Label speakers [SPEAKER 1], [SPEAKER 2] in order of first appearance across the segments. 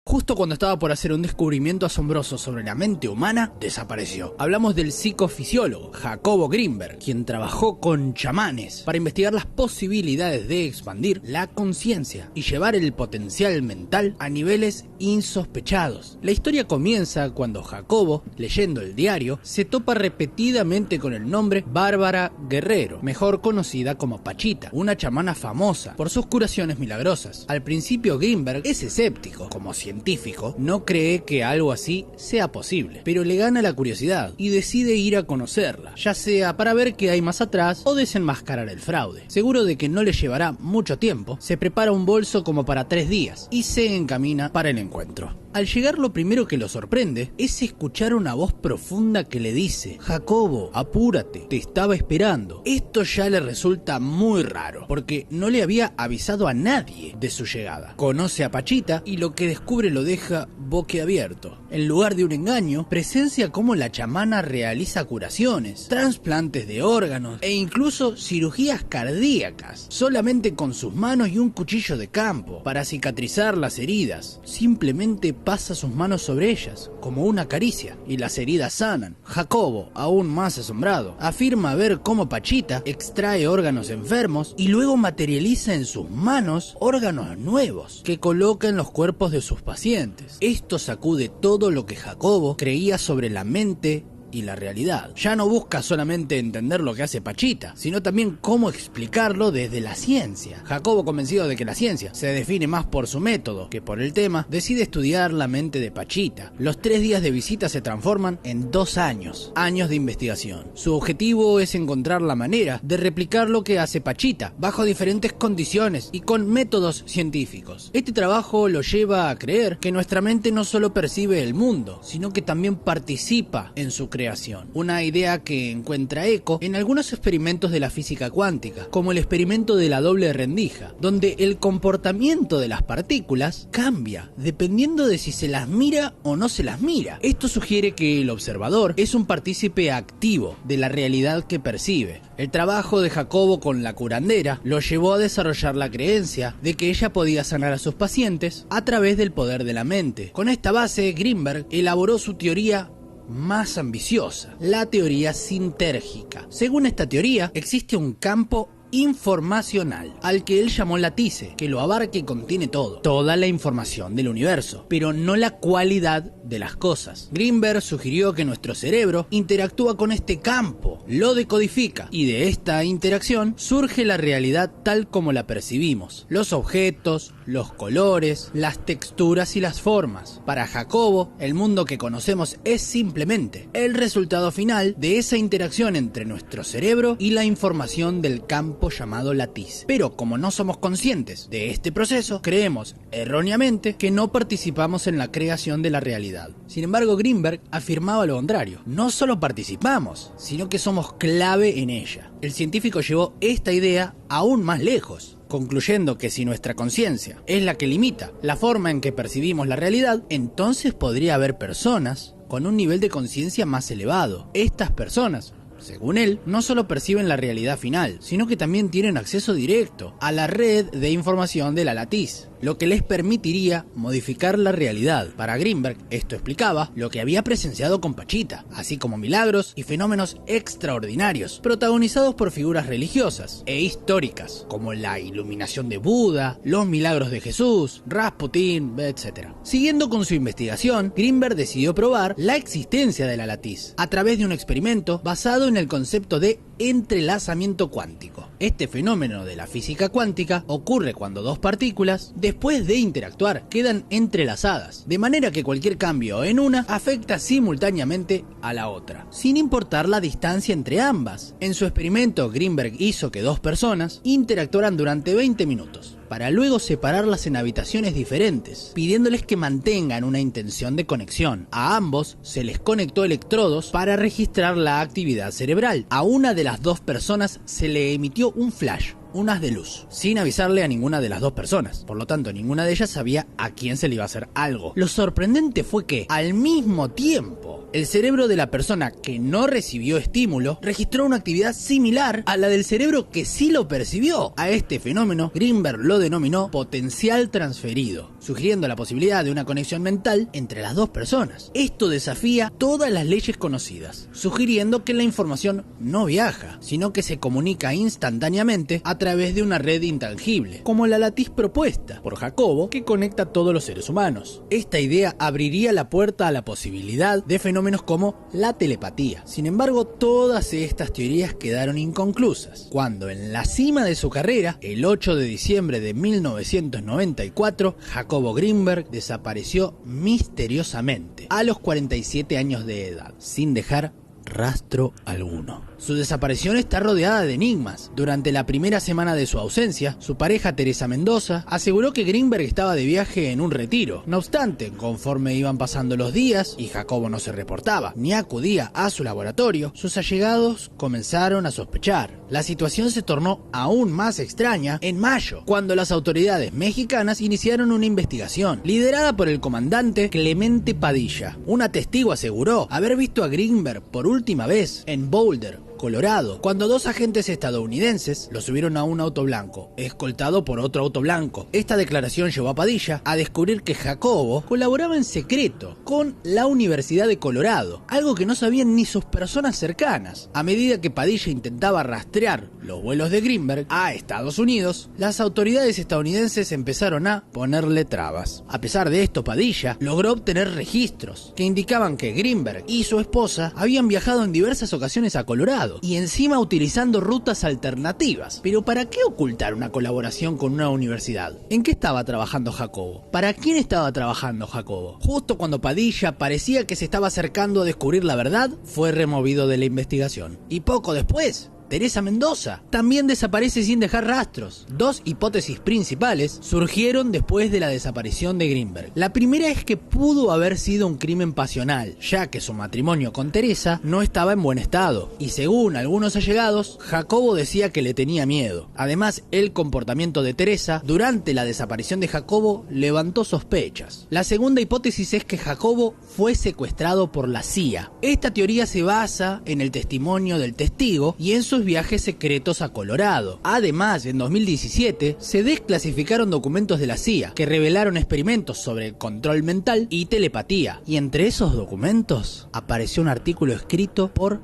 [SPEAKER 1] Justo cuando estaba por hacer un descubrimiento asombroso sobre la mente humana, desapareció. Hablamos del psicofisiólogo Jacobo Grinberg, quien trabajó con chamanes para investigar las posibilidades de expandir la conciencia y llevar el potencial mental a niveles insospechados. La historia comienza cuando Jacobo, leyendo el diario, se topa repetidamente con el nombre Bárbara Guerrero, mejor conocida como Pachita, una chamana famosa por sus curaciones milagrosas. Al principio Grinberg es escéptico, como científico, no cree que algo así sea posible, pero le gana la curiosidad y decide ir a conocerla, ya sea para ver qué hay más atrás o desenmascarar el fraude. Seguro de que no le llevará mucho tiempo, se prepara un bolso como para 3 días y se encamina para el encuentro. Al llegar, lo primero que lo sorprende es escuchar una voz profunda que le dice: Jacobo, apúrate, te estaba esperando. Esto ya le resulta muy raro, porque no le había avisado a nadie de su llegada. Conoce a Pachita y lo que descubre lo deja boquiabierto. En lugar de un engaño, presencia cómo la chamana realiza curaciones, trasplantes de órganos e incluso cirugías cardíacas, solamente con sus manos y un cuchillo de campo para cicatrizar las heridas. Simplemente pasa sus manos sobre ellas, como una caricia, y las heridas sanan. Jacobo, aún más asombrado, afirma ver cómo Pachita extrae órganos enfermos y luego materializa en sus manos órganos nuevos que coloca en los cuerpos de sus pacientes. Esto sacude todo lo que Jacobo creía sobre la mente y la realidad. Ya no busca solamente entender lo que hace Pachita, sino también cómo explicarlo desde la ciencia. Jacobo, convencido de que la ciencia se define más por su método que por el tema, decide estudiar la mente de Pachita. Los 3 días de visita se transforman en 2 años de investigación. Su objetivo es encontrar la manera de replicar lo que hace Pachita, bajo diferentes condiciones y con métodos científicos. Este trabajo lo lleva a creer que nuestra mente no solo percibe el mundo, sino que también participa en su creación. Una idea que encuentra eco en algunos experimentos de la física cuántica, como el experimento de la doble rendija, donde el comportamiento de las partículas cambia dependiendo de si se las mira o no se las mira. Esto sugiere que el observador es un partícipe activo de la realidad que percibe. El trabajo de Jacobo con la curandera lo llevó a desarrollar la creencia de que ella podía sanar a sus pacientes a través del poder de la mente. Con esta base, Grinberg elaboró su teoría más ambiciosa, la teoría sintérgica. Según esta teoría, existe un campo informacional, al que él llamó latice, que lo abarca y contiene toda la información del universo, pero no la cualidad de las cosas. Grinberg sugirió que nuestro cerebro interactúa con este campo, lo decodifica, y de esta interacción surge la realidad tal como la percibimos. Los objetos, los colores, las texturas y las formas. Para Jacobo, el mundo que conocemos es simplemente el resultado final de esa interacción entre nuestro cerebro y la información del campo llamado latice. Pero como no somos conscientes de este proceso, creemos erróneamente que no participamos en la creación de la realidad. Sin embargo, Grinberg afirmaba lo contrario. No solo participamos, sino que somos clave en ella. El científico llevó esta idea aún más lejos, concluyendo que si nuestra conciencia es la que limita la forma en que percibimos la realidad, entonces podría haber personas con un nivel de conciencia más elevado. Estas personas, según él, no solo perciben la realidad final, sino que también tienen acceso directo a la red de información de la latiz, lo que les permitiría modificar la realidad. Para Grinberg, esto explicaba lo que había presenciado con Pachita, así como milagros y fenómenos extraordinarios, protagonizados por figuras religiosas e históricas, como la iluminación de Buda, los milagros de Jesús, Rasputín, etc. Siguiendo con su investigación, Grinberg decidió probar la existencia de la latiz a través de un experimento basado en el concepto de entrelazamiento cuántico. Este fenómeno de la física cuántica ocurre cuando dos partículas, después de interactuar, quedan entrelazadas, de manera que cualquier cambio en una afecta simultáneamente a la otra, sin importar la distancia entre ambas. En su experimento, Grinberg hizo que 2 personas interactuaran durante 20 minutos, para luego separarlas en habitaciones diferentes, pidiéndoles que mantengan una intención de conexión. A ambos se les conectó electrodos para registrar la actividad cerebral. A una de las 2 personas se le emitió un flash, un haz de luz, sin avisarle a ninguna de las 2 personas. Por lo tanto, ninguna de ellas sabía a quién se le iba a hacer algo. Lo sorprendente fue que, al mismo tiempo, el cerebro de la persona que no recibió estímulo registró una actividad similar a la del cerebro que sí lo percibió. A este fenómeno, Grinberg lo denominó potencial transferido. sugiriendo la posibilidad de una conexión mental entre las dos personas. Esto desafía todas las leyes conocidas, sugiriendo que la información no viaja, sino que se comunica instantáneamente a través de una red intangible, como la latiz propuesta por Jacobo, que conecta a todos los seres humanos. Esta idea abriría la puerta a la posibilidad de fenómenos como la telepatía. Sin embargo, todas estas teorías quedaron inconclusas, cuando en la cima de su carrera, el 8 de diciembre de 1994, Jacobo Grinberg desapareció misteriosamente a los 47 años de edad, sin dejar rastro alguno. Su desaparición está rodeada de enigmas. Durante la primera semana de su ausencia, su pareja Teresa Mendoza aseguró que Grinberg estaba de viaje en un retiro. No obstante, conforme iban pasando los días y Jacobo no se reportaba ni acudía a su laboratorio, sus allegados comenzaron a sospechar. La situación se tornó aún más extraña en mayo, cuando las autoridades mexicanas iniciaron una investigación, liderada por el comandante Clemente Padilla. Un testigo aseguró haber visto a Grinberg por última vez en Boulder, Colorado, cuando dos agentes estadounidenses lo subieron a un auto blanco, escoltado por otro auto blanco. Esta declaración llevó a Padilla a descubrir que Jacobo colaboraba en secreto con la Universidad de Colorado, algo que no sabían ni sus personas cercanas. A medida que Padilla intentaba rastrear los vuelos de Grinberg a Estados Unidos, las autoridades estadounidenses empezaron a ponerle trabas. A pesar de esto, Padilla logró obtener registros que indicaban que Grinberg y su esposa habían viajado en diversas ocasiones a Colorado, y encima utilizando rutas alternativas. Pero ¿para qué ocultar una colaboración con una universidad? ¿En qué estaba trabajando Jacobo? ¿Para quién estaba trabajando Jacobo? Justo cuando Padilla parecía que se estaba acercando a descubrir la verdad, fue removido de la investigación. Y poco después, Teresa Mendoza también desaparece sin dejar rastros. Dos hipótesis principales surgieron después de la desaparición de Grinberg. La primera es que pudo haber sido un crimen pasional, ya que su matrimonio con Teresa no estaba en buen estado, y según algunos allegados, Jacobo decía que le tenía miedo. Además, el comportamiento de Teresa durante la desaparición de Jacobo levantó sospechas. La segunda hipótesis es que Jacobo fue secuestrado por la CIA. Esta teoría se basa en el testimonio del testigo y en sus viajes secretos a Colorado. Además, en 2017 se desclasificaron documentos de la CIA que revelaron experimentos sobre el control mental y telepatía, y entre esos documentos apareció un artículo escrito por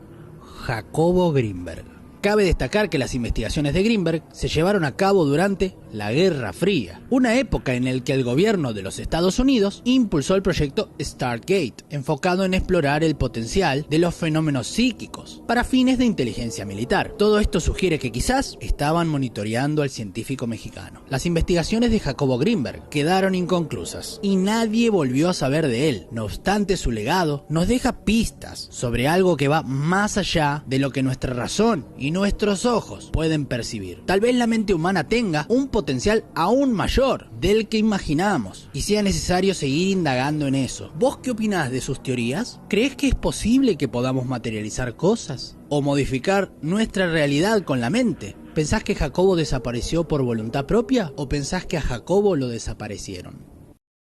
[SPEAKER 1] Jacobo Grinberg. Cabe destacar que las investigaciones de Grinberg se llevaron a cabo durante la Guerra Fría, una época en la que el gobierno de los Estados Unidos impulsó el proyecto Stargate, enfocado en explorar el potencial de los fenómenos psíquicos para fines de inteligencia militar. Todo esto sugiere que quizás estaban monitoreando al científico mexicano. Las investigaciones de Jacobo Grinberg quedaron inconclusas y nadie volvió a saber de él. No obstante, su legado nos deja pistas sobre algo que va más allá de lo que nuestra razón y nuestros ojos pueden percibir. Tal vez la mente humana tenga un potencial aún mayor del que imaginamos y sea necesario seguir indagando en eso. ¿Vos qué opinás de sus teorías? ¿Crees que es posible que podamos materializar cosas o modificar nuestra realidad con la mente? ¿Pensás que Jacobo desapareció por voluntad propia o pensás que a Jacobo lo desaparecieron?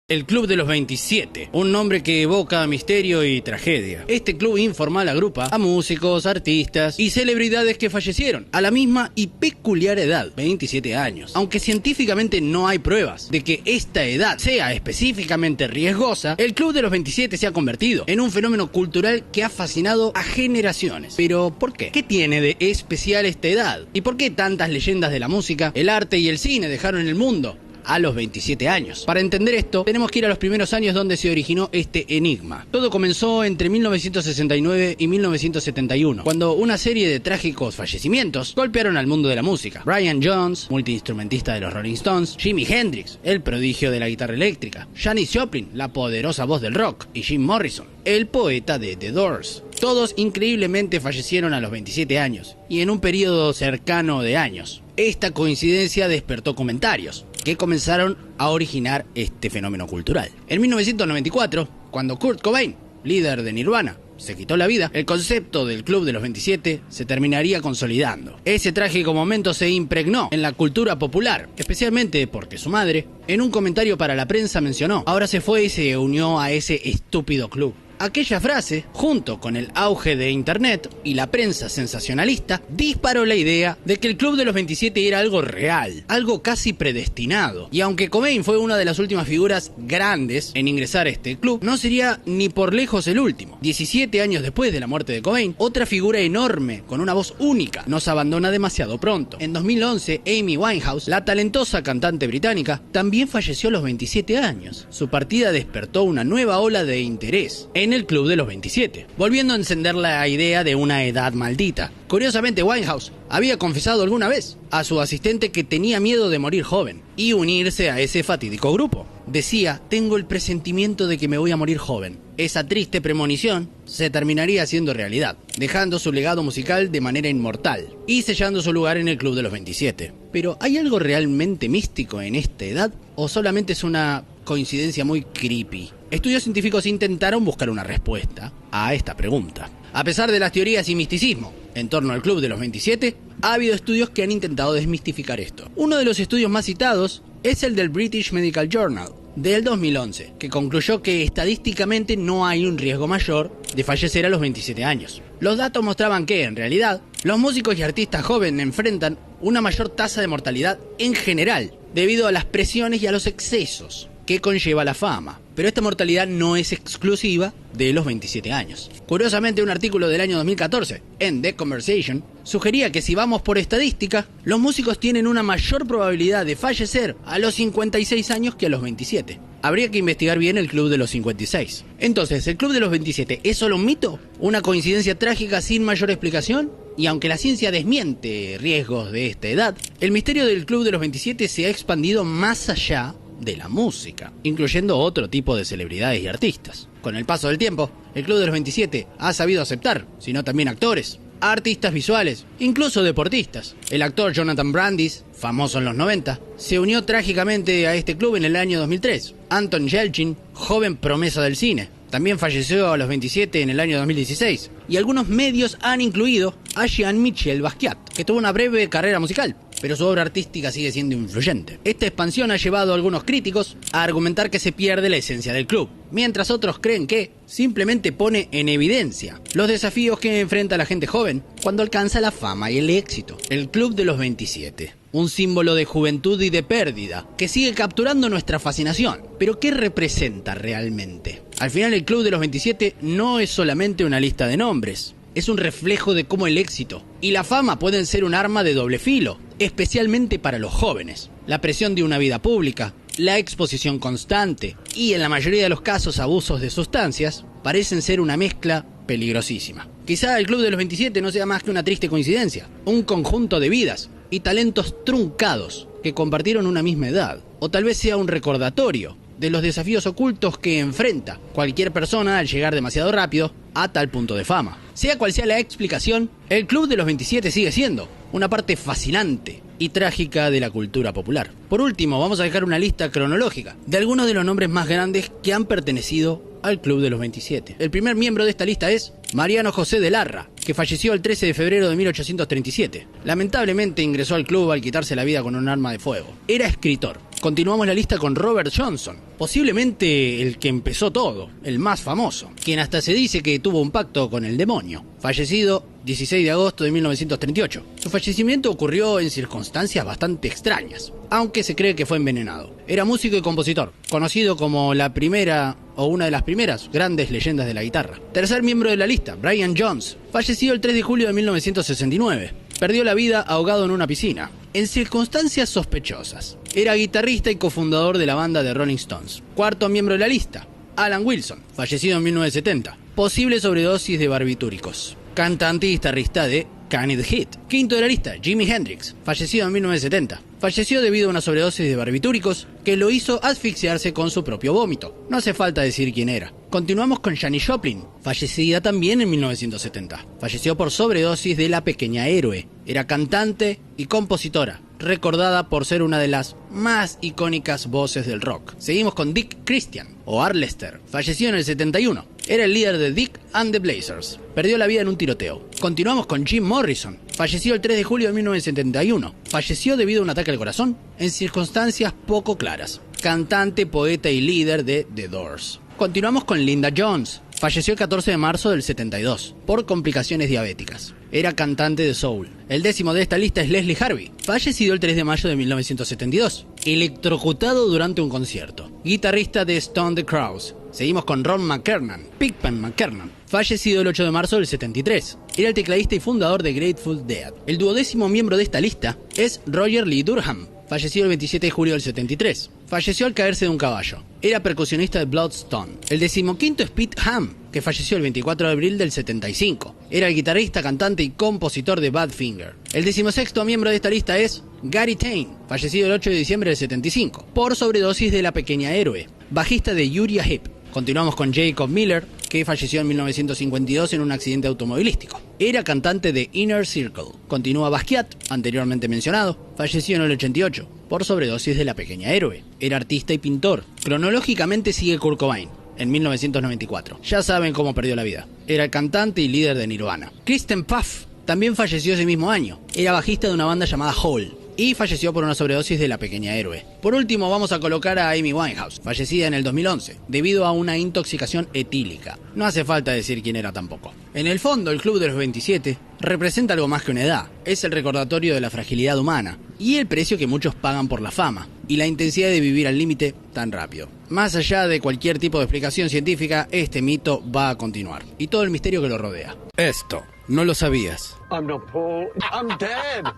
[SPEAKER 1] El Club de los 27, un nombre que evoca misterio y tragedia. Este club informal agrupa a músicos, artistas y celebridades que fallecieron a la misma y peculiar edad, 27 años. Aunque científicamente no hay pruebas de que esta edad sea específicamente riesgosa, el Club de los 27 se ha convertido en un fenómeno cultural que ha fascinado a generaciones. Pero, ¿por qué? ¿Qué tiene de especial esta edad? ¿Y por qué tantas leyendas de la música, el arte y el cine dejaron el mundo a los 27 años? Para entender esto, tenemos que ir a los primeros años donde se originó este enigma. Todo comenzó entre 1969 y 1971, cuando una serie de trágicos fallecimientos golpearon al mundo de la música. Brian Jones, multiinstrumentista de los Rolling Stones, Jimi Hendrix, el prodigio de la guitarra eléctrica, Janis Joplin, la poderosa voz del rock, y Jim Morrison, el poeta de The Doors. Todos increíblemente fallecieron a los 27 años, y en un periodo cercano de años. Esta coincidencia despertó comentarios que comenzaron a originar este fenómeno cultural. En 1994, cuando Kurt Cobain, líder de Nirvana, se quitó la vida, el concepto del Club de los 27 se terminaría consolidando. Ese trágico momento se impregnó en la cultura popular, especialmente porque su madre, en un comentario para la prensa, mencionó: ahora se fue y se unió a ese estúpido club. Aquella frase, junto con el auge de internet y la prensa sensacionalista, disparó la idea de que el Club de los 27 era algo real, algo casi predestinado. Y aunque Cobain fue una de las últimas figuras grandes en ingresar a este club, no sería ni por lejos el último. 17 años después de la muerte de Cobain, otra figura enorme, con una voz única, nos abandona demasiado pronto. En 2011, Amy Winehouse, la talentosa cantante británica, también falleció a los 27 años. Su partida despertó una nueva ola de interés en el Club de los 27, volviendo a encender la idea de una edad maldita. Curiosamente, Winehouse había confesado alguna vez a su asistente que tenía miedo de morir joven y unirse a ese fatídico grupo. Decía: tengo el presentimiento de que me voy a morir joven. Esa triste premonición se terminaría haciendo realidad, dejando su legado musical de manera inmortal y sellando su lugar en el Club de los 27. Pero ¿hay algo realmente místico en esta edad o solamente es una coincidencia muy creepy? Estudios científicos intentaron buscar una respuesta a esta pregunta. A pesar de las teorías y misticismo en torno al Club de los 27, ha habido estudios que han intentado desmistificar esto. Uno de los estudios más citados es el del British Medical Journal del 2011, que concluyó que estadísticamente no hay un riesgo mayor de fallecer a los 27 años. Los datos mostraban que, en realidad, los músicos y artistas jóvenes enfrentan una mayor tasa de mortalidad en general, debido a las presiones y a los excesos que conlleva la fama. Pero esta mortalidad no es exclusiva de los 27 años. Curiosamente, un artículo del año 2014 en The Conversation sugería que si vamos por estadística, los músicos tienen una mayor probabilidad de fallecer a los 56 años que a los 27. Habría que investigar bien el Club de los 56. Entonces, ¿el Club de los 27 es solo un mito? ¿Una coincidencia trágica sin mayor explicación? Y aunque la ciencia desmiente riesgos de esta edad, el misterio del Club de los 27 se ha expandido más allá de la música, incluyendo otro tipo de celebridades y artistas. Con el paso del tiempo, el Club de los 27 ha sabido aceptar, sino también actores, artistas visuales, incluso deportistas. El actor Jonathan Brandis, famoso en los 90, se unió trágicamente a este club en el año 2003. Anton Yelchin, joven promesa del cine, también falleció a los 27 en el año 2016. Y algunos medios han incluido a Jean-Michel Basquiat, que tuvo una breve carrera musical, pero su obra artística sigue siendo influyente. Esta expansión ha llevado a algunos críticos a argumentar que se pierde la esencia del club, mientras otros creen que simplemente pone en evidencia los desafíos que enfrenta la gente joven cuando alcanza la fama y el éxito. El Club de los 27, un símbolo de juventud y de pérdida, que sigue capturando nuestra fascinación. Pero ¿qué representa realmente? Al final, el Club de los 27 no es solamente una lista de nombres. Es un reflejo de cómo el éxito y la fama pueden ser un arma de doble filo, especialmente para los jóvenes. La presión de una vida pública, la exposición constante y, en la mayoría de los casos, abusos de sustancias, parecen ser una mezcla peligrosísima. Quizá el Club de los 27 no sea más que una triste coincidencia, un conjunto de vidas y talentos truncados que compartieron una misma edad, o tal vez sea un recordatorio de los desafíos ocultos que enfrenta cualquier persona al llegar demasiado rápido a tal punto de fama. Sea cual sea la explicación, el Club de los 27 sigue siendo una parte fascinante y trágica de la cultura popular. Por último, vamos a dejar una lista cronológica de algunos de los nombres más grandes que han pertenecido al Club de los 27. El primer miembro de esta lista es Mariano José de Larra, que falleció el 13 de febrero de 1837. Lamentablemente ingresó al club al quitarse la vida con un arma de fuego. Era escritor. Continuamos la lista con Robert Johnson, posiblemente el que empezó todo, el más famoso, quien hasta se dice que tuvo un pacto con el demonio. Fallecido 16 de agosto de 1938. Su fallecimiento ocurrió en circunstancias bastante extrañas, aunque se cree que fue envenenado. Era músico y compositor, conocido como la primera o una de las primeras grandes leyendas de la guitarra. Tercer miembro de la lista, Brian Jones, fallecido el 3 de julio de 1969. Perdió la vida ahogado en una piscina, en circunstancias sospechosas. Era guitarrista y cofundador de la banda de Rolling Stones. Cuarto miembro de la lista, Alan Wilson, fallecido en 1970. Posible sobredosis de barbitúricos. Cantante y guitarrista de Can It Hit. Quinto de la lista, Jimi Hendrix, fallecido en 1970. Falleció debido a una sobredosis de barbitúricos que lo hizo asfixiarse con su propio vómito. No hace falta decir quién era. Continuamos con Janis Joplin, fallecida también en 1970. Falleció por sobredosis de La Pequeña Héroe. Era cantante y compositora, recordada por ser una de las más icónicas voces del rock. Seguimos con Dick Christian, o Arlester, falleció en el 71. Era el líder de Dick and the Blazers. Perdió la vida en un tiroteo. Continuamos con Jim Morrison. Falleció el 3 de julio de 1971. Falleció debido a un ataque al corazón en circunstancias poco claras. Cantante, poeta y líder de The Doors. Continuamos con Linda Jones. Falleció el 14 de marzo del 72 por complicaciones diabéticas. Era cantante de soul. El 10º de esta lista es Leslie Harvey, fallecido el 3 de mayo de 1972, electrocutado durante un concierto. Guitarrista de Stone the Crows. Seguimos con Ron McKernan, Pigpen McKernan, fallecido el 8 de marzo del 73. Era el tecladista y fundador de Grateful Dead. El 12º miembro de esta lista es Roger Lee Durham, fallecido el 27 de julio del 73. Falleció al caerse de un caballo. Era percusionista de Bloodstone. El 15º es Pete Ham, que falleció el 24 de abril del 75. Era el guitarrista, cantante y compositor de Badfinger. El 16º miembro de esta lista es Gary Tain, fallecido el 8 de diciembre del 75, por sobredosis de La Pequeña Héroe. Bajista de Uriah Heep. Continuamos con Jacob Miller, que falleció en 1952 en un accidente automovilístico. Era cantante de Inner Circle. Continúa Basquiat, anteriormente mencionado, falleció en el 88 por sobredosis de La Pequeña Héroe. Era artista y pintor. Cronológicamente sigue Kurt Cobain, en 1994. Ya saben cómo perdió la vida. Era el cantante y líder de Nirvana. Kristen Puff también falleció ese mismo año. Era bajista de una banda llamada Hole y falleció por una sobredosis de La Pequeña Héroe. Por último vamos a colocar a Amy Winehouse, fallecida en el 2011, debido a una intoxicación etílica. No hace falta decir quién era tampoco. En el fondo, el Club de los 27 representa algo más que una edad. Es el recordatorio de la fragilidad humana y el precio que muchos pagan por la fama y la intensidad de vivir al límite tan rápido. Más allá de cualquier tipo de explicación científica, este mito va a continuar y todo el misterio que lo rodea. Esto no lo sabías.
[SPEAKER 2] I'm not Paul. I'm dead.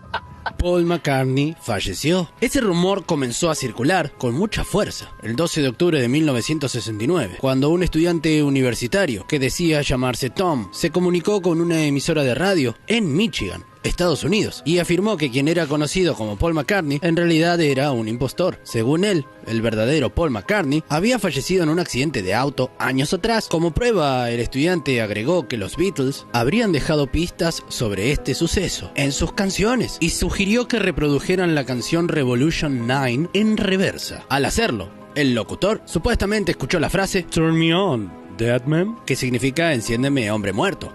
[SPEAKER 1] Paul McCartney falleció. Ese rumor comenzó a circular con mucha fuerza el 12 de octubre de 1969, cuando un estudiante universitario que decía llamarse Tom se comunicó con una emisora de radio en Michigan, Estados Unidos, y afirmó que quien era conocido como Paul McCartney en realidad era un impostor. Según él, el verdadero Paul McCartney había fallecido en un accidente de auto años atrás. Como prueba, el estudiante agregó que los Beatles habrían dejado pistas sobre este suceso en sus canciones y sugirió que reprodujeran la canción Revolution 9 en reversa. Al hacerlo, el locutor supuestamente escuchó la frase "Turn me on, dead man", que significa "enciéndeme, hombre muerto".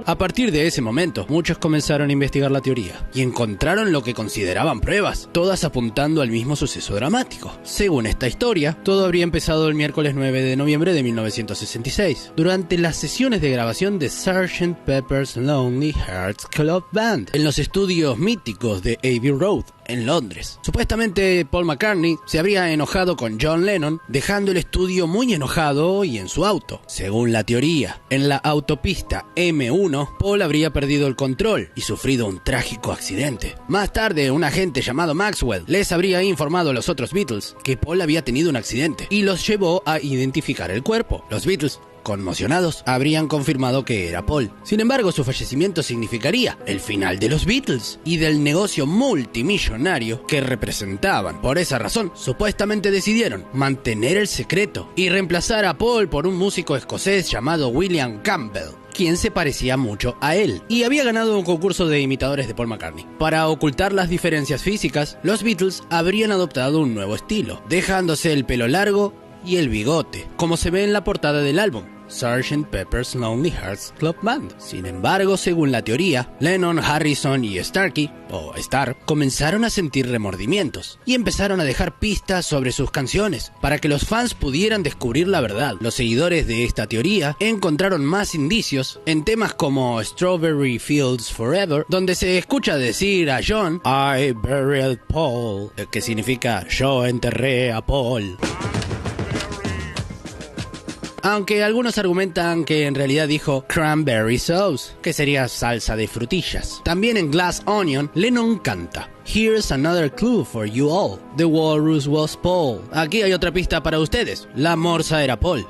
[SPEAKER 1] A partir de ese momento, muchos comenzaron a investigar la teoría y encontraron lo que consideraban pruebas, todas apuntando al mismo suceso dramático. Según esta historia, todo habría empezado el miércoles 9 de noviembre de 1966, durante las sesiones de grabación de Sgt. Pepper's Lonely Hearts Club Band, en los estudios míticos de Abbey Road, en Londres. Supuestamente Paul McCartney se habría enojado con John Lennon, dejando el estudio muy enojado y en su auto. Según la teoría, en la autopista M1, Paul habría perdido el control y sufrido un trágico accidente. Más tarde, un agente llamado Maxwell les habría informado a los otros Beatles que Paul había tenido un accidente y los llevó a identificar el cuerpo. Los Beatles, conmocionados, habrían confirmado que era Paul. Sin embargo, su fallecimiento significaría el final de los Beatles y del negocio multimillonario que representaban. Por esa razón, supuestamente decidieron mantener el secreto y reemplazar a Paul por un músico escocés llamado William Campbell, quien se parecía mucho a él y había ganado un concurso de imitadores de Paul McCartney. Para ocultar las diferencias físicas, los Beatles habrían adoptado un nuevo estilo, dejándose el pelo largo y el bigote, como se ve en la portada del álbum Sgt. Pepper's Lonely Hearts Club Band. Sin embargo, según la teoría, Lennon, Harrison y Starkey, o Starr, comenzaron a sentir remordimientos y empezaron a dejar pistas sobre sus canciones para que los fans pudieran descubrir la verdad. Los seguidores de esta teoría encontraron más indicios en temas como Strawberry Fields Forever, donde se escucha decir a John "I buried Paul", que significa "yo enterré a Paul". Aunque algunos argumentan que en realidad dijo "cranberry sauce", que sería salsa de frutillas. También en Glass Onion, Lennon canta "Here's another clue for you all. The walrus was Paul". Aquí hay otra pista para ustedes. La morsa era Paul.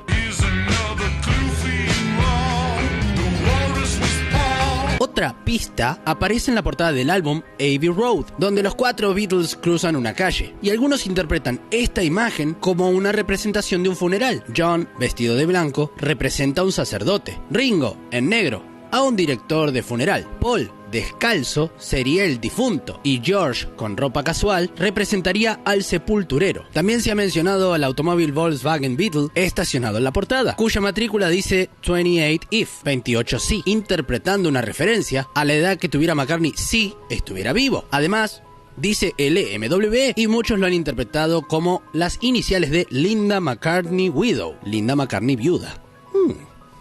[SPEAKER 1] Otra pista aparece en la portada del álbum Abbey Road, donde los 4 Beatles cruzan una calle, y algunos interpretan esta imagen como una representación de un funeral. John, vestido de blanco, representa a un sacerdote. Ringo, en negro, a un director de funeral. Paul, descalzo, sería el difunto, y George, con ropa casual, representaría al sepulturero. También se ha mencionado al automóvil Volkswagen Beetle estacionado en la portada, cuya matrícula dice 28F, 28C, interpretando una referencia a la edad que tuviera McCartney si estuviera vivo. Además, dice LMW y muchos lo han interpretado como las iniciales de Linda McCartney Widow, Linda McCartney viuda.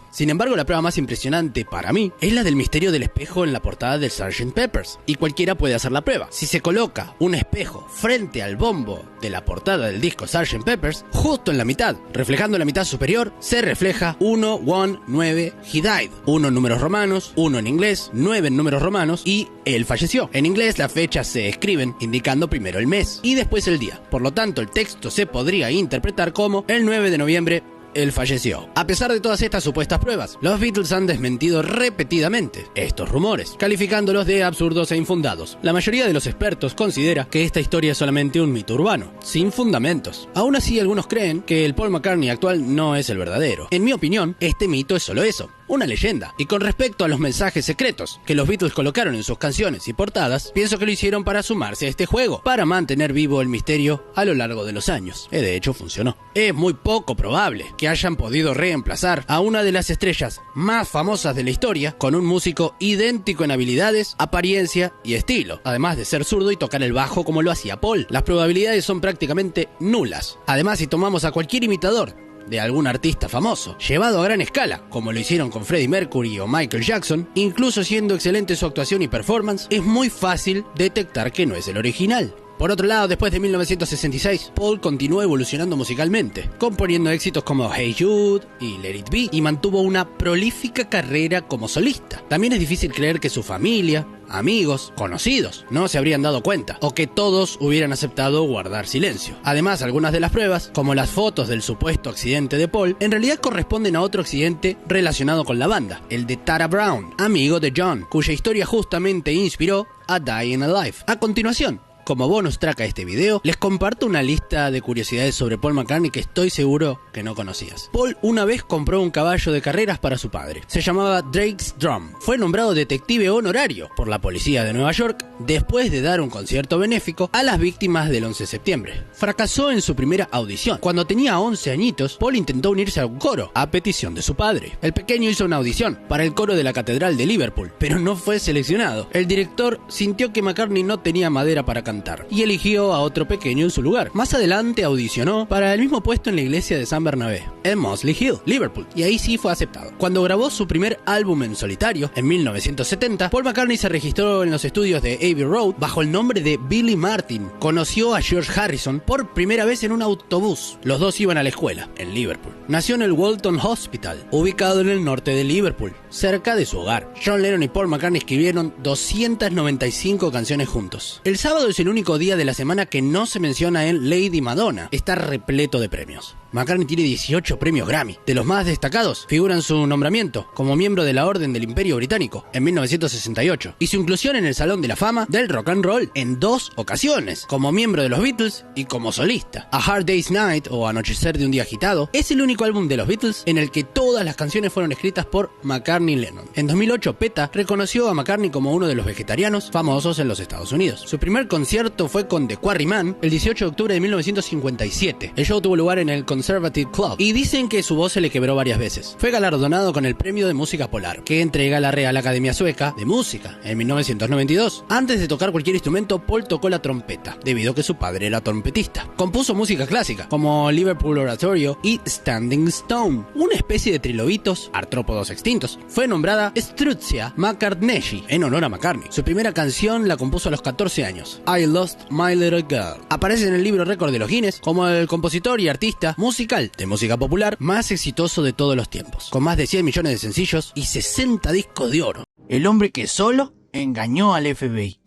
[SPEAKER 1] Sin embargo, la prueba más impresionante para mí es la del misterio del espejo en la portada del Sgt. Pepper's, y cualquiera puede hacer la prueba. Si se coloca un espejo frente al bombo de la portada del disco Sgt. Pepper's, justo en la mitad, reflejando la mitad superior, se refleja 119 He Died, 1 en números romanos, 1 en inglés, 9 en números romanos y él falleció. En inglés las fechas se escriben indicando primero el mes y después el día. Por lo tanto, el texto se podría interpretar como el 9 de noviembre él falleció. A pesar de todas estas supuestas pruebas, los Beatles han desmentido repetidamente estos rumores, calificándolos de absurdos e infundados. La mayoría de los expertos considera que esta historia es solamente un mito urbano, sin fundamentos. Aún así, algunos creen que el Paul McCartney actual no es el verdadero. En mi opinión, este mito es solo eso, una leyenda. Y con respecto a los mensajes secretos que los Beatles colocaron en sus canciones y portadas, pienso que lo hicieron para sumarse a este juego, para mantener vivo el misterio a lo largo de los años. De hecho, funcionó. Es muy poco probable que hayan podido reemplazar a una de las estrellas más famosas de la historia con un músico idéntico en habilidades, apariencia y estilo, además de ser zurdo y tocar el bajo como lo hacía Paul. Las probabilidades son prácticamente nulas. Además, si tomamos a cualquier imitador de algún artista famoso, llevado a gran escala, como lo hicieron con Freddie Mercury o Michael Jackson, incluso siendo excelente su actuación y performance, es muy fácil detectar que no es el original. Por otro lado, después de 1966, Paul continuó evolucionando musicalmente, componiendo éxitos como Hey Jude y Let It Be, y mantuvo una prolífica carrera como solista. También es difícil creer que su familia, amigos, conocidos, no se habrían dado cuenta, o que todos hubieran aceptado guardar silencio. Además, algunas de las pruebas, como las fotos del supuesto accidente de Paul, en realidad corresponden a otro accidente relacionado con la banda, el de Tara Brown, amigo de John, cuya historia justamente inspiró a Dying Alive. A continuación, como bonus track a este video, les comparto una lista de curiosidades sobre Paul McCartney que estoy seguro que no conocías. Paul una vez compró un caballo de carreras para su padre. Se llamaba Drake's Drum. Fue nombrado detective honorario por la policía de Nueva York después de dar un concierto benéfico a las víctimas del 11 de septiembre. Fracasó en su primera audición. Cuando tenía 11 añitos, Paul intentó unirse a un coro, a petición de su padre. El pequeño hizo una audición para el coro de la Catedral de Liverpool, pero no fue seleccionado. El director sintió que McCartney no tenía madera para cantar y eligió a otro pequeño en su lugar. Más adelante audicionó para el mismo puesto en la iglesia de San Bernabé, en Mosley Hill, Liverpool, y ahí sí fue aceptado. Cuando grabó su primer álbum en solitario, en 1970, Paul McCartney se registró en los estudios de Abbey Road bajo el nombre de Billy Martin. Conoció a George Harrison por primera vez en un autobús. Los dos iban a la escuela, en Liverpool. Nació en el Walton Hospital, ubicado en el norte de Liverpool, cerca de su hogar. John Lennon y Paul McCartney escribieron 295 canciones juntos. El sábado es el único día de la semana que no se menciona en Lady Madonna. Está repleto de premios. McCartney tiene 18 premios Grammy. De los más destacados figuran su nombramiento como miembro de la Orden del Imperio Británico en 1968 y su inclusión en el Salón de la Fama del Rock and Roll en 2 ocasiones, como miembro de los Beatles y como solista. A Hard Day's Night o Anochecer de un día agitado es el único álbum de los Beatles en el que todas las canciones fueron escritas por McCartney y Lennon. En 2008, PETA reconoció a McCartney como uno de los vegetarianos famosos en los Estados Unidos. Su primer concierto fue con The Quarrymen el 18 de octubre de 1957. El show tuvo lugar en el Conservative Club y dicen que su voz se le quebró varias veces. Fue galardonado con el Premio de Música Polar, que entrega la Real Academia Sueca de Música en 1992. Antes de tocar cualquier instrumento, Paul tocó la trompeta, debido a que su padre era trompetista. Compuso música clásica, como Liverpool Oratorio y Standing Stone, una especie de trilobitos, artrópodos extintos. Fue nombrada Strutzia McCartneyi en honor a McCartney. Su primera canción la compuso a los 14 años, I Lost My Little Girl. Aparece en el libro récord de los Guinness como el compositor y artista musical de música popular más exitoso de todos los tiempos, con más de 100 millones de sencillos y 60 discos de oro. El hombre que solo engañó al FBI.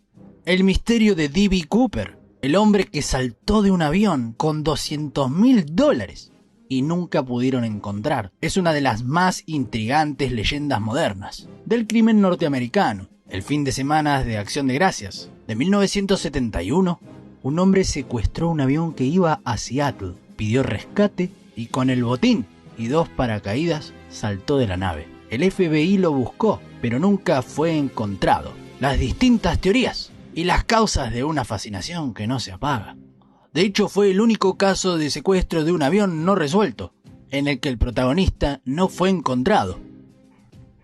[SPEAKER 1] El misterio de D.B. Cooper, el hombre que saltó de un avión con $200.000 y nunca pudieron encontrar. Es una de las más intrigantes leyendas modernas del crimen norteamericano. El fin de semana de Acción de Gracias de 1971, un hombre secuestró un avión que iba a Seattle, pidió rescate y con el botín y 2 paracaídas saltó de la nave. El FBI lo buscó, pero nunca fue encontrado. Las distintas teorías y las causas de una fascinación que no se apaga. De hecho, fue el único caso de secuestro de un avión no resuelto, en el que el protagonista no fue encontrado.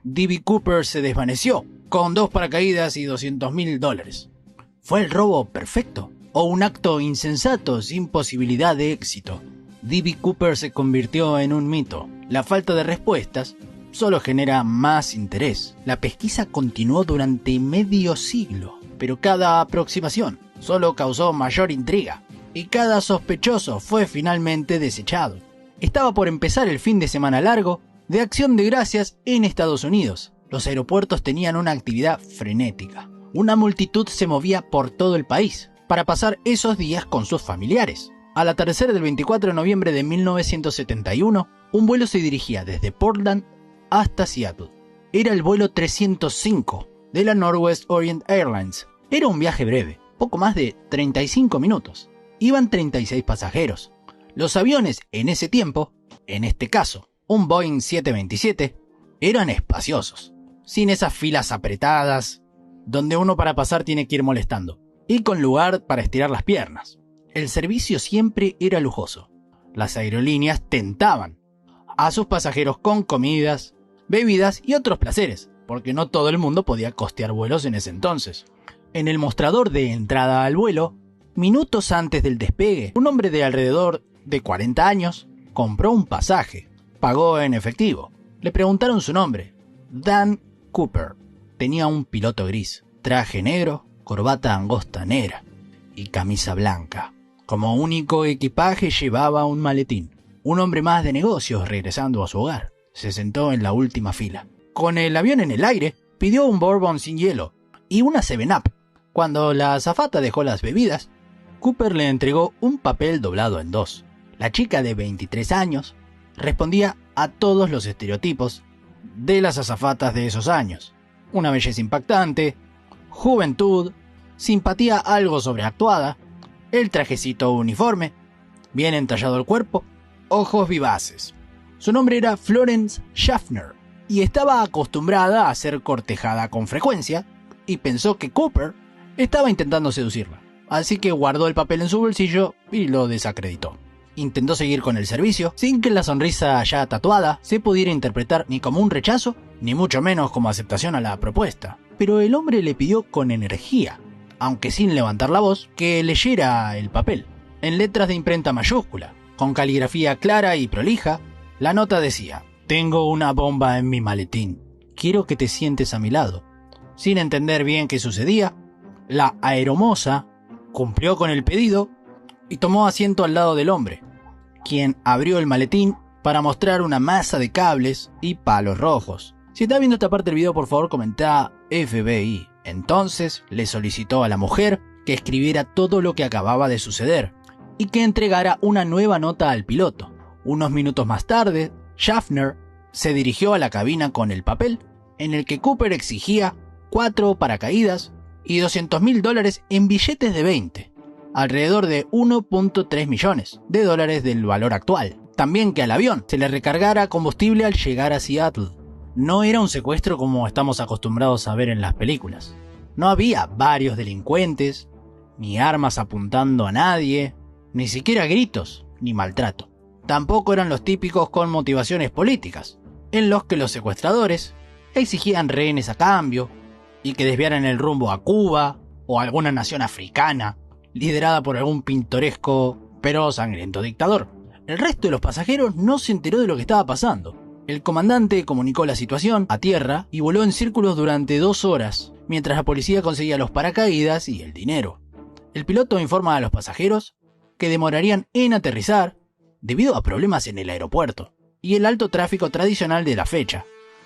[SPEAKER 1] D.B. Cooper se desvaneció, con 2 paracaídas y $200.000. ¿Fue el robo perfecto o un acto insensato sin posibilidad de éxito? D.B. Cooper se convirtió en un mito. La falta de respuestas solo genera más interés. La pesquisa continuó durante medio siglo, pero cada aproximación solo causó mayor intriga y cada sospechoso fue finalmente desechado. Estaba por empezar el fin de semana largo de Acción de Gracias en Estados Unidos. Los aeropuertos tenían una actividad frenética. Una multitud se movía por todo el país para pasar esos días con sus familiares. Al atardecer del 24 de noviembre de 1971, un vuelo se dirigía desde Portland hasta Seattle. Era el vuelo 305 de la Northwest Orient Airlines. Era un viaje breve, poco más de 35 minutos. Iban 36 pasajeros. Los aviones en ese tiempo, en este caso un Boeing 727, eran espaciosos, sin esas filas apretadas, donde uno para pasar tiene que ir molestando, y con lugar para estirar las piernas. El servicio siempre era lujoso. Las aerolíneas tentaban a sus pasajeros con comidas, bebidas y otros placeres, porque no todo el mundo podía costear vuelos en ese entonces. En el mostrador de entrada al vuelo, minutos antes del despegue, un hombre de alrededor de 40 años compró un pasaje, pagó en efectivo. Le preguntaron su nombre, Dan Cooper. Tenía un piloto gris, traje negro, corbata angosta negra y camisa blanca. Como único equipaje llevaba un maletín. Un hombre más de negocios regresando a su hogar. Se sentó en la última fila. Con el avión en el aire, pidió un bourbon sin hielo y una 7-Up. Cuando la azafata dejó las bebidas, Cooper le entregó un papel doblado en dos. La chica de 23 años respondía a todos los estereotipos de las azafatas de esos años. Una belleza impactante, juventud, simpatía algo sobreactuada, el trajecito uniforme, bien entallado el cuerpo, ojos vivaces. Su nombre era Florence Schaffner y estaba acostumbrada a ser cortejada con frecuencia y pensó que Cooper estaba intentando seducirla. Así que guardó el papel en su bolsillo y lo desacreditó. Intentó seguir con el servicio sin que la sonrisa ya tatuada se pudiera interpretar ni como un rechazo, ni mucho menos como aceptación a la propuesta. Pero el hombre le pidió con energía, aunque sin levantar la voz, que leyera el papel. En letras de imprenta mayúscula, con caligrafía clara y prolija, la nota decía: «Tengo una bomba en mi maletín. Quiero que te sientes a mi lado». Sin entender bien qué sucedía, la aeromoza cumplió con el pedido y tomó asiento al lado del hombre, quien abrió el maletín para mostrar una masa de cables y palos rojos. Si estás viendo esta parte del video, por favor comenta FBI. Entonces le solicitó a la mujer que escribiera todo lo que acababa de suceder y que entregara una nueva nota al piloto. Unos minutos más tarde, Schaffner se dirigió a la cabina con el papel en el que Cooper exigía 4 paracaídas y $200.000 en billetes de 20, alrededor de 1.3 millones de dólares del valor actual. También que al avión se le recargara combustible al llegar a Seattle. No era un secuestro como estamos acostumbrados a ver en las películas. No había varios delincuentes, ni armas apuntando a nadie, ni siquiera gritos, ni maltrato. Tampoco eran los típicos con motivaciones políticas, en los que los secuestradores exigían rehenes a cambio y que desviaran el rumbo a Cuba o a alguna nación africana, liderada por algún pintoresco pero sangriento dictador. El resto de los pasajeros no se enteró de lo que estaba pasando. El comandante comunicó la situación a tierra y voló en círculos durante 2 horas, mientras la policía conseguía los paracaídas y el dinero. El piloto informa a los pasajeros que demorarían en aterrizar debido a problemas en el aeropuerto y el alto tráfico tradicional de la fecha.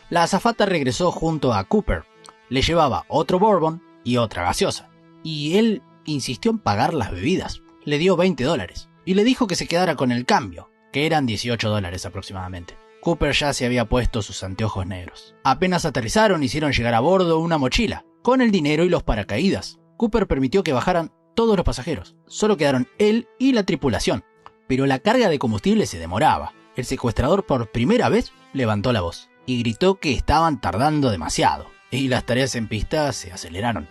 [SPEAKER 1] La azafata regresó junto a Cooper, le llevaba otro bourbon y otra gaseosa, y él insistió en pagar las bebidas. Le dio $20 y le dijo que se quedara con el cambio, que eran $18 aproximadamente. Cooper ya se había puesto sus anteojos negros. Apenas aterrizaron, hicieron llegar a bordo una mochila con el dinero y los paracaídas. Cooper permitió que bajaran todos los pasajeros. Solo quedaron él y la tripulación, pero la carga de combustible se demoraba. El secuestrador por primera vez levantó la voz y gritó que estaban tardando demasiado, y las tareas en pista se aceleraron.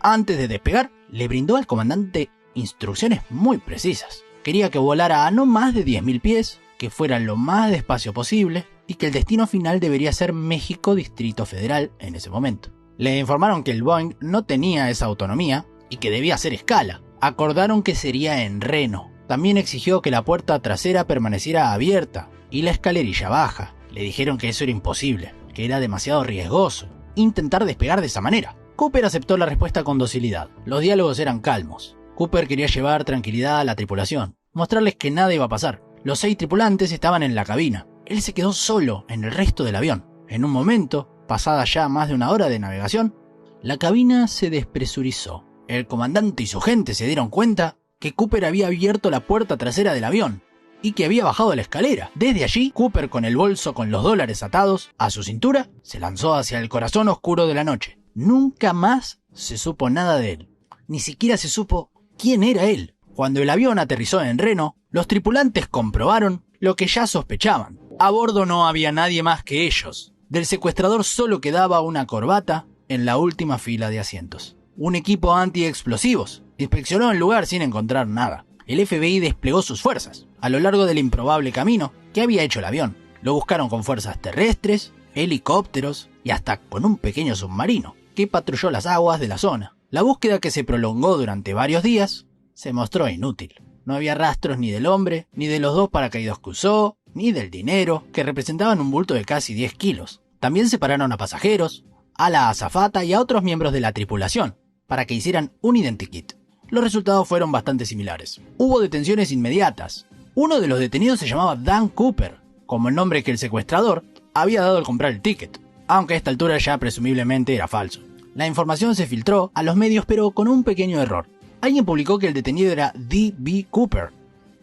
[SPEAKER 1] Antes de despegar, le brindó al comandante instrucciones muy precisas. Quería que volara a no más de 10.000 pies, que fuera lo más despacio posible y que el destino final debería ser México, Distrito Federal en ese momento. Le informaron que el Boeing no tenía esa autonomía y que debía hacer escala. Acordaron que sería en Reno. También exigió que la puerta trasera permaneciera abierta y la escalerilla baja. Le dijeron que eso era imposible, que era demasiado riesgoso intentar despegar de esa manera. Cooper aceptó la respuesta con docilidad. Los diálogos eran calmos. Cooper quería llevar tranquilidad a la tripulación, mostrarles que nada iba a pasar. Los 6 tripulantes estaban en la cabina. Él se quedó solo en el resto del avión. En un momento, pasada ya más de 1 hora de navegación, la cabina se despresurizó. El comandante y su gente se dieron cuenta que Cooper había abierto la puerta trasera del avión y que había bajado la escalera. Desde allí, Cooper, con el bolso con los dólares atados a su cintura, se lanzó hacia el corazón oscuro de la noche. Nunca más se supo nada de él. Ni siquiera se supo quién era él. Cuando el avión aterrizó en Reno, los tripulantes comprobaron lo que ya sospechaban. A bordo no había nadie más que ellos. Del secuestrador solo quedaba una corbata en la última fila de asientos. Un equipo antiexplosivos inspeccionó el lugar sin encontrar nada. El FBI desplegó sus fuerzas a lo largo del improbable camino que había hecho el avión. Lo buscaron con fuerzas terrestres, helicópteros y hasta con un pequeño submarino que patrulló las aguas de la zona. La búsqueda, que se prolongó durante varios días, se mostró inútil. No había rastros ni del hombre, ni de los 2 paracaídas que usó, ni del dinero, que representaban un bulto de casi 10 kilos. También separaron a pasajeros, a la azafata y a otros miembros de la tripulación, para que hicieran un identikit. Los resultados fueron bastante similares. Hubo detenciones inmediatas. Uno de los detenidos se llamaba Dan Cooper, como el nombre que el secuestrador había dado al comprar el ticket, aunque a esta altura ya presumiblemente era falso. La información se filtró a los medios, pero con un pequeño error. Alguien publicó que el detenido era D.B. Cooper.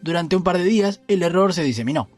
[SPEAKER 1] Durante un par de días el error se diseminó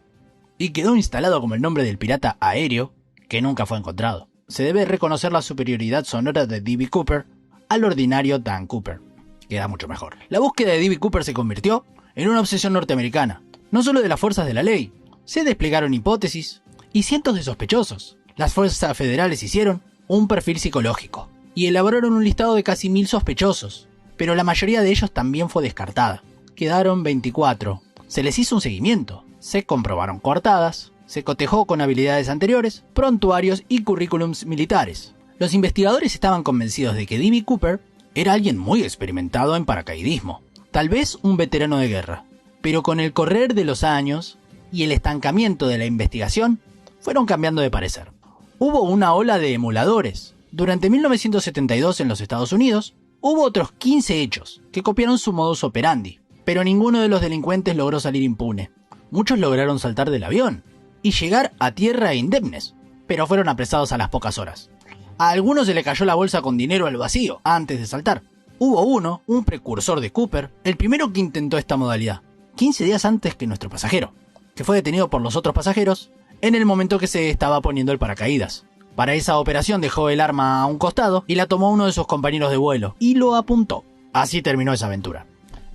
[SPEAKER 1] y quedó instalado como el nombre del pirata aéreo que nunca fue encontrado. Se debe reconocer la superioridad sonora de D.B. Cooper al ordinario Dan Cooper. Queda mucho mejor. La búsqueda de D.B. Cooper se convirtió en una obsesión norteamericana, no solo de las fuerzas de la ley. Se desplegaron hipótesis y cientos de sospechosos. Las fuerzas federales hicieron un perfil psicológico y elaboraron un listado de casi 1000 sospechosos, pero la mayoría de ellos también fue descartada. Quedaron 24. Se les hizo un seguimiento, se comprobaron coartadas, se cotejó con habilidades anteriores, prontuarios y currículums militares. Los investigadores estaban convencidos de que D.B. Cooper era alguien muy experimentado en paracaidismo, tal vez un veterano de guerra, pero con el correr de los años y el estancamiento de la investigación, fueron cambiando de parecer. Hubo una ola de emuladores. Durante 1972 en los Estados Unidos, hubo otros 15 hechos que copiaron su modus operandi, pero ninguno de los delincuentes logró salir impune. Muchos lograron saltar del avión y llegar a tierra indemnes, pero fueron apresados a las pocas horas. A algunos se le cayó la bolsa con dinero al vacío antes de saltar. Hubo uno, un precursor de Cooper, el primero que intentó esta modalidad, 15 días antes que nuestro pasajero, que fue detenido por los otros pasajeros en el momento que se estaba poniendo el paracaídas. Para esa operación dejó el arma a un costado y la tomó uno de sus compañeros de vuelo y lo apuntó. Así terminó esa aventura.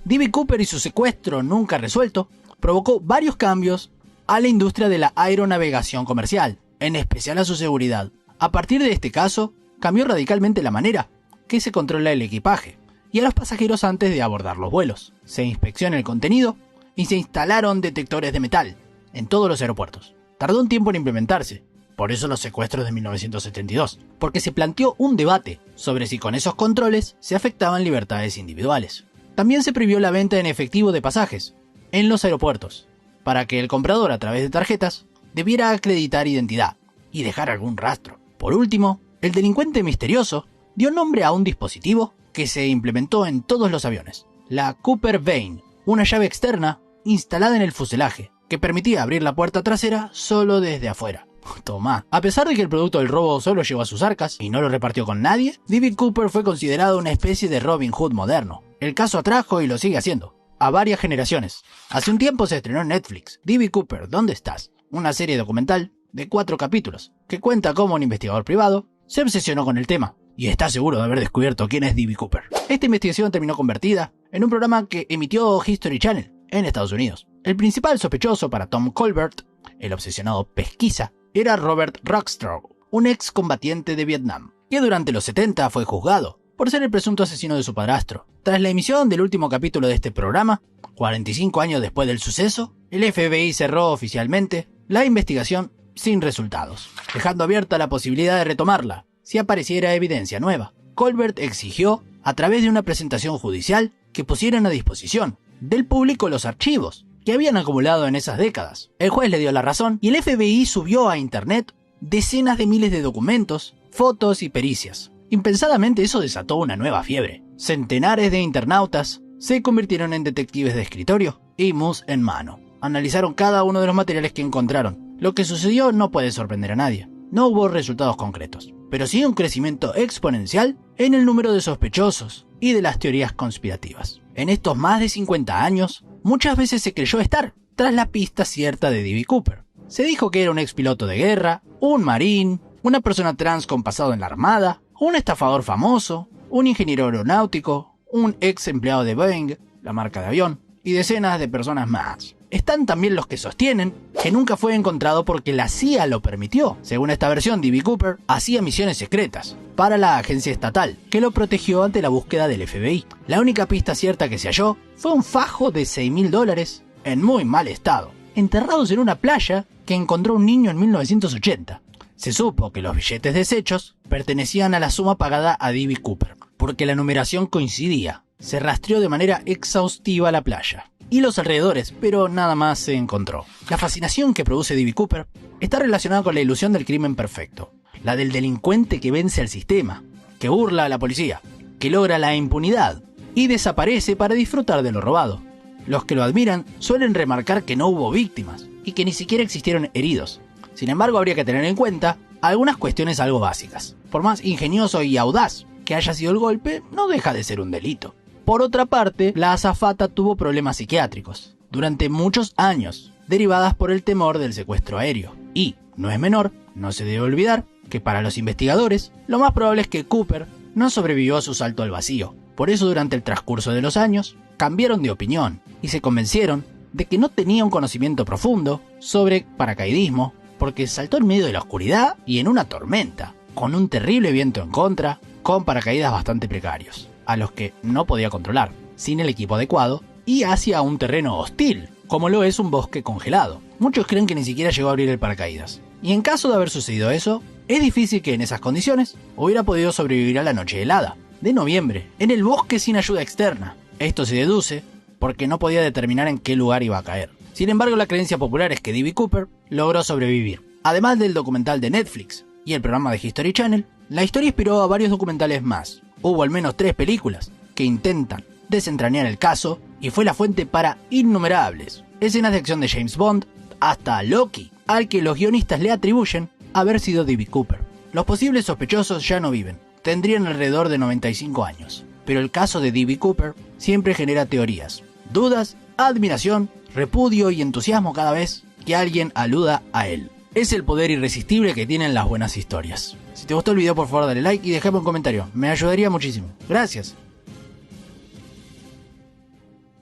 [SPEAKER 1] D.B. Cooper y su secuestro nunca resuelto provocó varios cambios a la industria de la aeronavegación comercial, en especial a su seguridad. A partir de este caso, cambió radicalmente la manera que se controla el equipaje y a los pasajeros antes de abordar los vuelos. Se inspecciona el contenido y se instalaron detectores de metal en todos los aeropuertos. Tardó un tiempo en implementarse, por eso los secuestros de 1972, porque se planteó un debate sobre si con esos controles se afectaban libertades individuales. También se prohibió la venta en efectivo de pasajes en los aeropuertos, para que el comprador a través de tarjetas debiera acreditar identidad y dejar algún rastro. Por último, el delincuente misterioso dio nombre a un dispositivo que se implementó en todos los aviones, la Cooper Vane, una llave externa instalada en el fuselaje que permitía abrir la puerta trasera solo desde afuera. Tomá. A pesar de que el producto del robo solo llegó a sus arcas y no lo repartió con nadie, D.B. Cooper fue considerado una especie de Robin Hood moderno. El caso atrajo, y lo sigue haciendo, a varias generaciones. Hace un tiempo se estrenó en Netflix D.B. Cooper, ¿dónde estás?, una serie documental de 4 capítulos que cuenta cómo un investigador privado se obsesionó con el tema y está seguro de haber descubierto quién es D.B. Cooper. Esta investigación terminó convertida en un programa que emitió History Channel en Estados Unidos. El principal sospechoso para Tom Colbert, el obsesionado pesquisa, era Robert Rockstroh, un excombatiente de Vietnam, que durante los 70 fue juzgado por ser el presunto asesino de su padrastro. Tras la emisión del último capítulo de este programa, 45 años después del suceso, el FBI cerró oficialmente la investigación sin resultados, dejando abierta la posibilidad de retomarla si apareciera evidencia nueva. Colbert exigió a través de una presentación judicial que pusieran a disposición del público los archivos que habían acumulado en esas décadas. El juez le dio la razón y el FBI subió a internet decenas de miles de documentos, fotos y pericias. Impensadamente eso desató una nueva fiebre. Centenares de internautas se convirtieron en detectives de escritorio y mus en mano. Analizaron cada uno de los materiales que encontraron. Lo que sucedió no puede sorprender a nadie. No hubo resultados concretos, pero sí un crecimiento exponencial en el número de sospechosos y de las teorías conspirativas. En estos más de 50 años, muchas veces se creyó estar tras la pista cierta de D.B. Cooper. Se dijo que era un expiloto de guerra, un marín, una persona trans con pasado en la armada, un estafador famoso, un ingeniero aeronáutico, un ex empleado de Boeing, la marca de avión, y decenas de personas más. Están también los que sostienen que nunca fue encontrado porque la CIA lo permitió. Según esta versión, D.B. Cooper hacía misiones secretas para la agencia estatal, que lo protegió ante la búsqueda del FBI. La única pista cierta que se halló fue un fajo de $6.000 en muy mal estado, enterrados en una playa que encontró un niño en 1980. Se supo que los billetes deshechos pertenecían a la suma pagada a D.B. Cooper, porque la numeración coincidía. Se rastreó de manera exhaustiva la playa y los alrededores, pero nada más se encontró. La fascinación que produce D.B. Cooper está relacionada con la ilusión del crimen perfecto, la del delincuente que vence al sistema, que burla a la policía, que logra la impunidad y desaparece para disfrutar de lo robado. Los que lo admiran suelen remarcar que no hubo víctimas y que ni siquiera existieron heridos. Sin embargo, habría que tener en cuenta algunas cuestiones algo básicas. Por más ingenioso y audaz que haya sido el golpe, no deja de ser un delito. Por otra parte, la azafata tuvo problemas psiquiátricos durante muchos años, derivadas por el temor del secuestro aéreo. Y, no es menor, no se debe olvidar que para los investigadores, lo más probable es que Cooper no sobrevivió a su salto al vacío. Por eso, durante el transcurso de los años, cambiaron de opinión y se convencieron de que no tenía un conocimiento profundo sobre paracaidismo, porque saltó en medio de la oscuridad y en una tormenta, con un terrible viento en contra, con paracaídas bastante precarios, a los que no podía controlar, sin el equipo adecuado y hacia un terreno hostil, como lo es un bosque congelado. Muchos creen que ni siquiera llegó a abrir el paracaídas. Y en caso de haber sucedido eso, es difícil que en esas condiciones hubiera podido sobrevivir a la noche helada de noviembre, en el bosque sin ayuda externa. Esto se deduce porque no podía determinar en qué lugar iba a caer. Sin embargo, la creencia popular es que D.B. Cooper logró sobrevivir. Además del documental de Netflix y el programa de History Channel, la historia inspiró a varios documentales más. Hubo al menos 3 películas que intentan desentrañar el caso y fue la fuente para innumerables escenas de acción de James Bond, hasta Loki, al que los guionistas le atribuyen haber sido D.B. Cooper. Los posibles sospechosos ya no viven, tendrían alrededor de 95 años, pero el caso de D.B. Cooper siempre genera teorías, dudas, admiración, repudio y entusiasmo cada vez que alguien aluda a él. Es el poder irresistible que tienen las buenas historias. Si te gustó el video, por favor dale like y déjame un comentario, me ayudaría muchísimo. Gracias.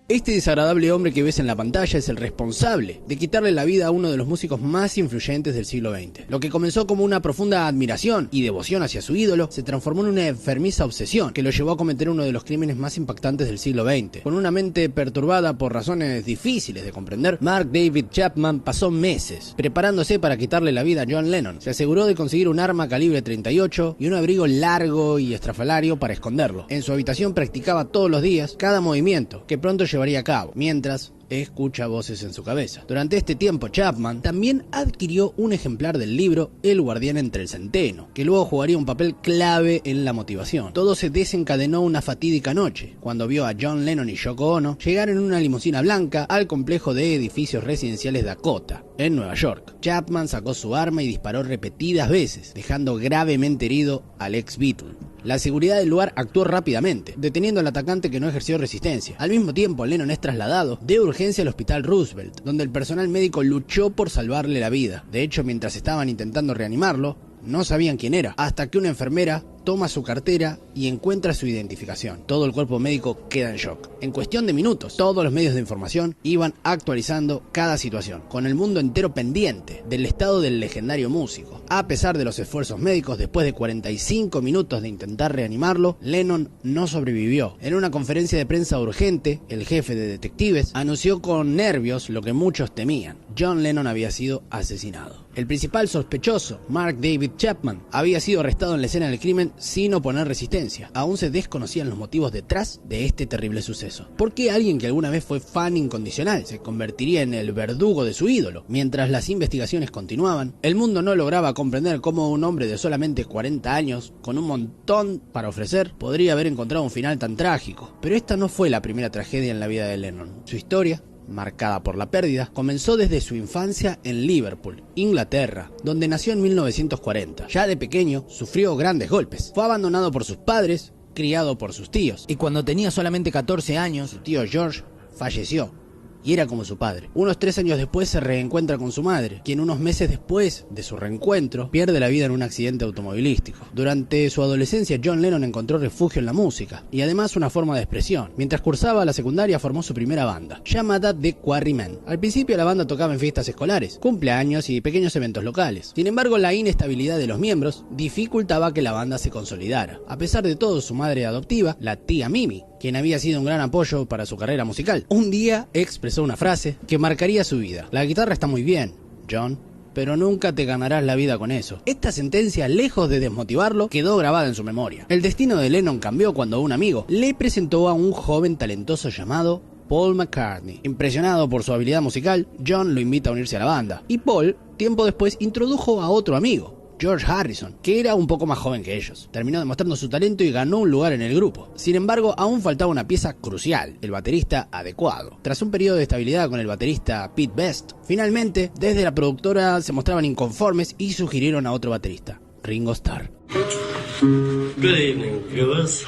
[SPEAKER 1] Este desagradable hombre que ves en la pantalla es el responsable de quitarle la vida a uno de los músicos más influyentes del siglo XX. Lo que comenzó como una profunda admiración y devoción hacia su ídolo, se transformó en una enfermiza obsesión que lo llevó a cometer uno de los crímenes más impactantes del siglo XX. Con una mente perturbada por razones difíciles de comprender, Mark David Chapman pasó meses preparándose para quitarle la vida a John Lennon. Se aseguró de conseguir un arma calibre 38 y un abrigo largo y estrafalario para esconderlo. En su habitación practicaba todos los días cada movimiento, que pronto llevaría a cabo, mientras escucha voces en su cabeza. Durante este tiempo, Chapman también adquirió un ejemplar del libro El guardián entre el centeno, que luego jugaría un papel clave en la motivación. Todo se desencadenó una fatídica noche, cuando vio a John Lennon y Yoko Ono llegar en una limusina blanca al complejo de edificios residenciales Dakota, en Nueva York. Chapman sacó su arma y disparó repetidas veces, dejando gravemente herido al ex Beatle. La seguridad del lugar actuó rápidamente, deteniendo al atacante que no ejerció resistencia. Al mismo tiempo, Lennon es trasladado de urgencia al hospital Roosevelt, donde el personal médico luchó por salvarle la vida. De hecho, mientras estaban intentando reanimarlo, no sabían quién era, hasta que una enfermera toma su cartera y encuentra su identificación. Todo el cuerpo médico queda en shock. En cuestión de minutos, todos los medios de información iban actualizando cada situación, con el mundo entero pendiente del estado del legendario músico. A pesar de los esfuerzos médicos, después de 45 minutos de intentar reanimarlo, Lennon no sobrevivió. En una conferencia de prensa urgente, el jefe de detectives anunció con nervios lo que muchos temían: John Lennon había sido asesinado. El principal sospechoso, Mark David Chapman, había sido arrestado en la escena del crimen sin oponer resistencia. Aún se desconocían los motivos detrás de este terrible suceso. ¿Por qué alguien que alguna vez fue fan incondicional se convertiría en el verdugo de su ídolo? Mientras las investigaciones continuaban, el mundo no lograba comprender cómo un hombre de solamente 40 años, con un montón para ofrecer, podría haber encontrado un final tan trágico. Pero esta no fue la primera tragedia en la vida de Lennon. Su historia, marcada por la pérdida, comenzó desde su infancia en Liverpool, Inglaterra, donde nació en 1940. Ya de pequeño sufrió grandes golpes. Fue abandonado por sus padres, criado por sus tíos, y cuando tenía solamente 14 años, su tío George falleció. Y era como su padre. Unos 3 años después se reencuentra con su madre, quien unos meses después de su reencuentro pierde la vida en un accidente automovilístico. Durante su adolescencia, John Lennon encontró refugio en la música y además una forma de expresión. Mientras cursaba la secundaria formó su primera banda, llamada The Quarrymen. Al principio la banda tocaba en fiestas escolares, cumpleaños y pequeños eventos locales. Sin embargo, la inestabilidad de los miembros dificultaba que la banda se consolidara. A pesar de todo, su madre adoptiva, la tía Mimi, quien había sido un gran apoyo para su carrera musical, un día expresó una frase que marcaría su vida: la guitarra está muy bien, John, pero nunca te ganarás la vida con eso. Esta sentencia, lejos de desmotivarlo, quedó grabada en su memoria. El destino de Lennon cambió cuando un amigo le presentó a un joven talentoso llamado Paul McCartney. Impresionado por su habilidad musical, John lo invita a unirse a la banda, y Paul, tiempo después, introdujo a otro amigo, George Harrison, que era un poco más joven que ellos. Terminó demostrando su talento y ganó un lugar en el grupo. Sin embargo, aún faltaba una pieza crucial: el baterista adecuado. Tras un periodo de estabilidad con el baterista Pete Best, finalmente, desde la productora se mostraban inconformes y sugirieron a otro baterista, Ringo Starr.
[SPEAKER 3] Good evening, viewers.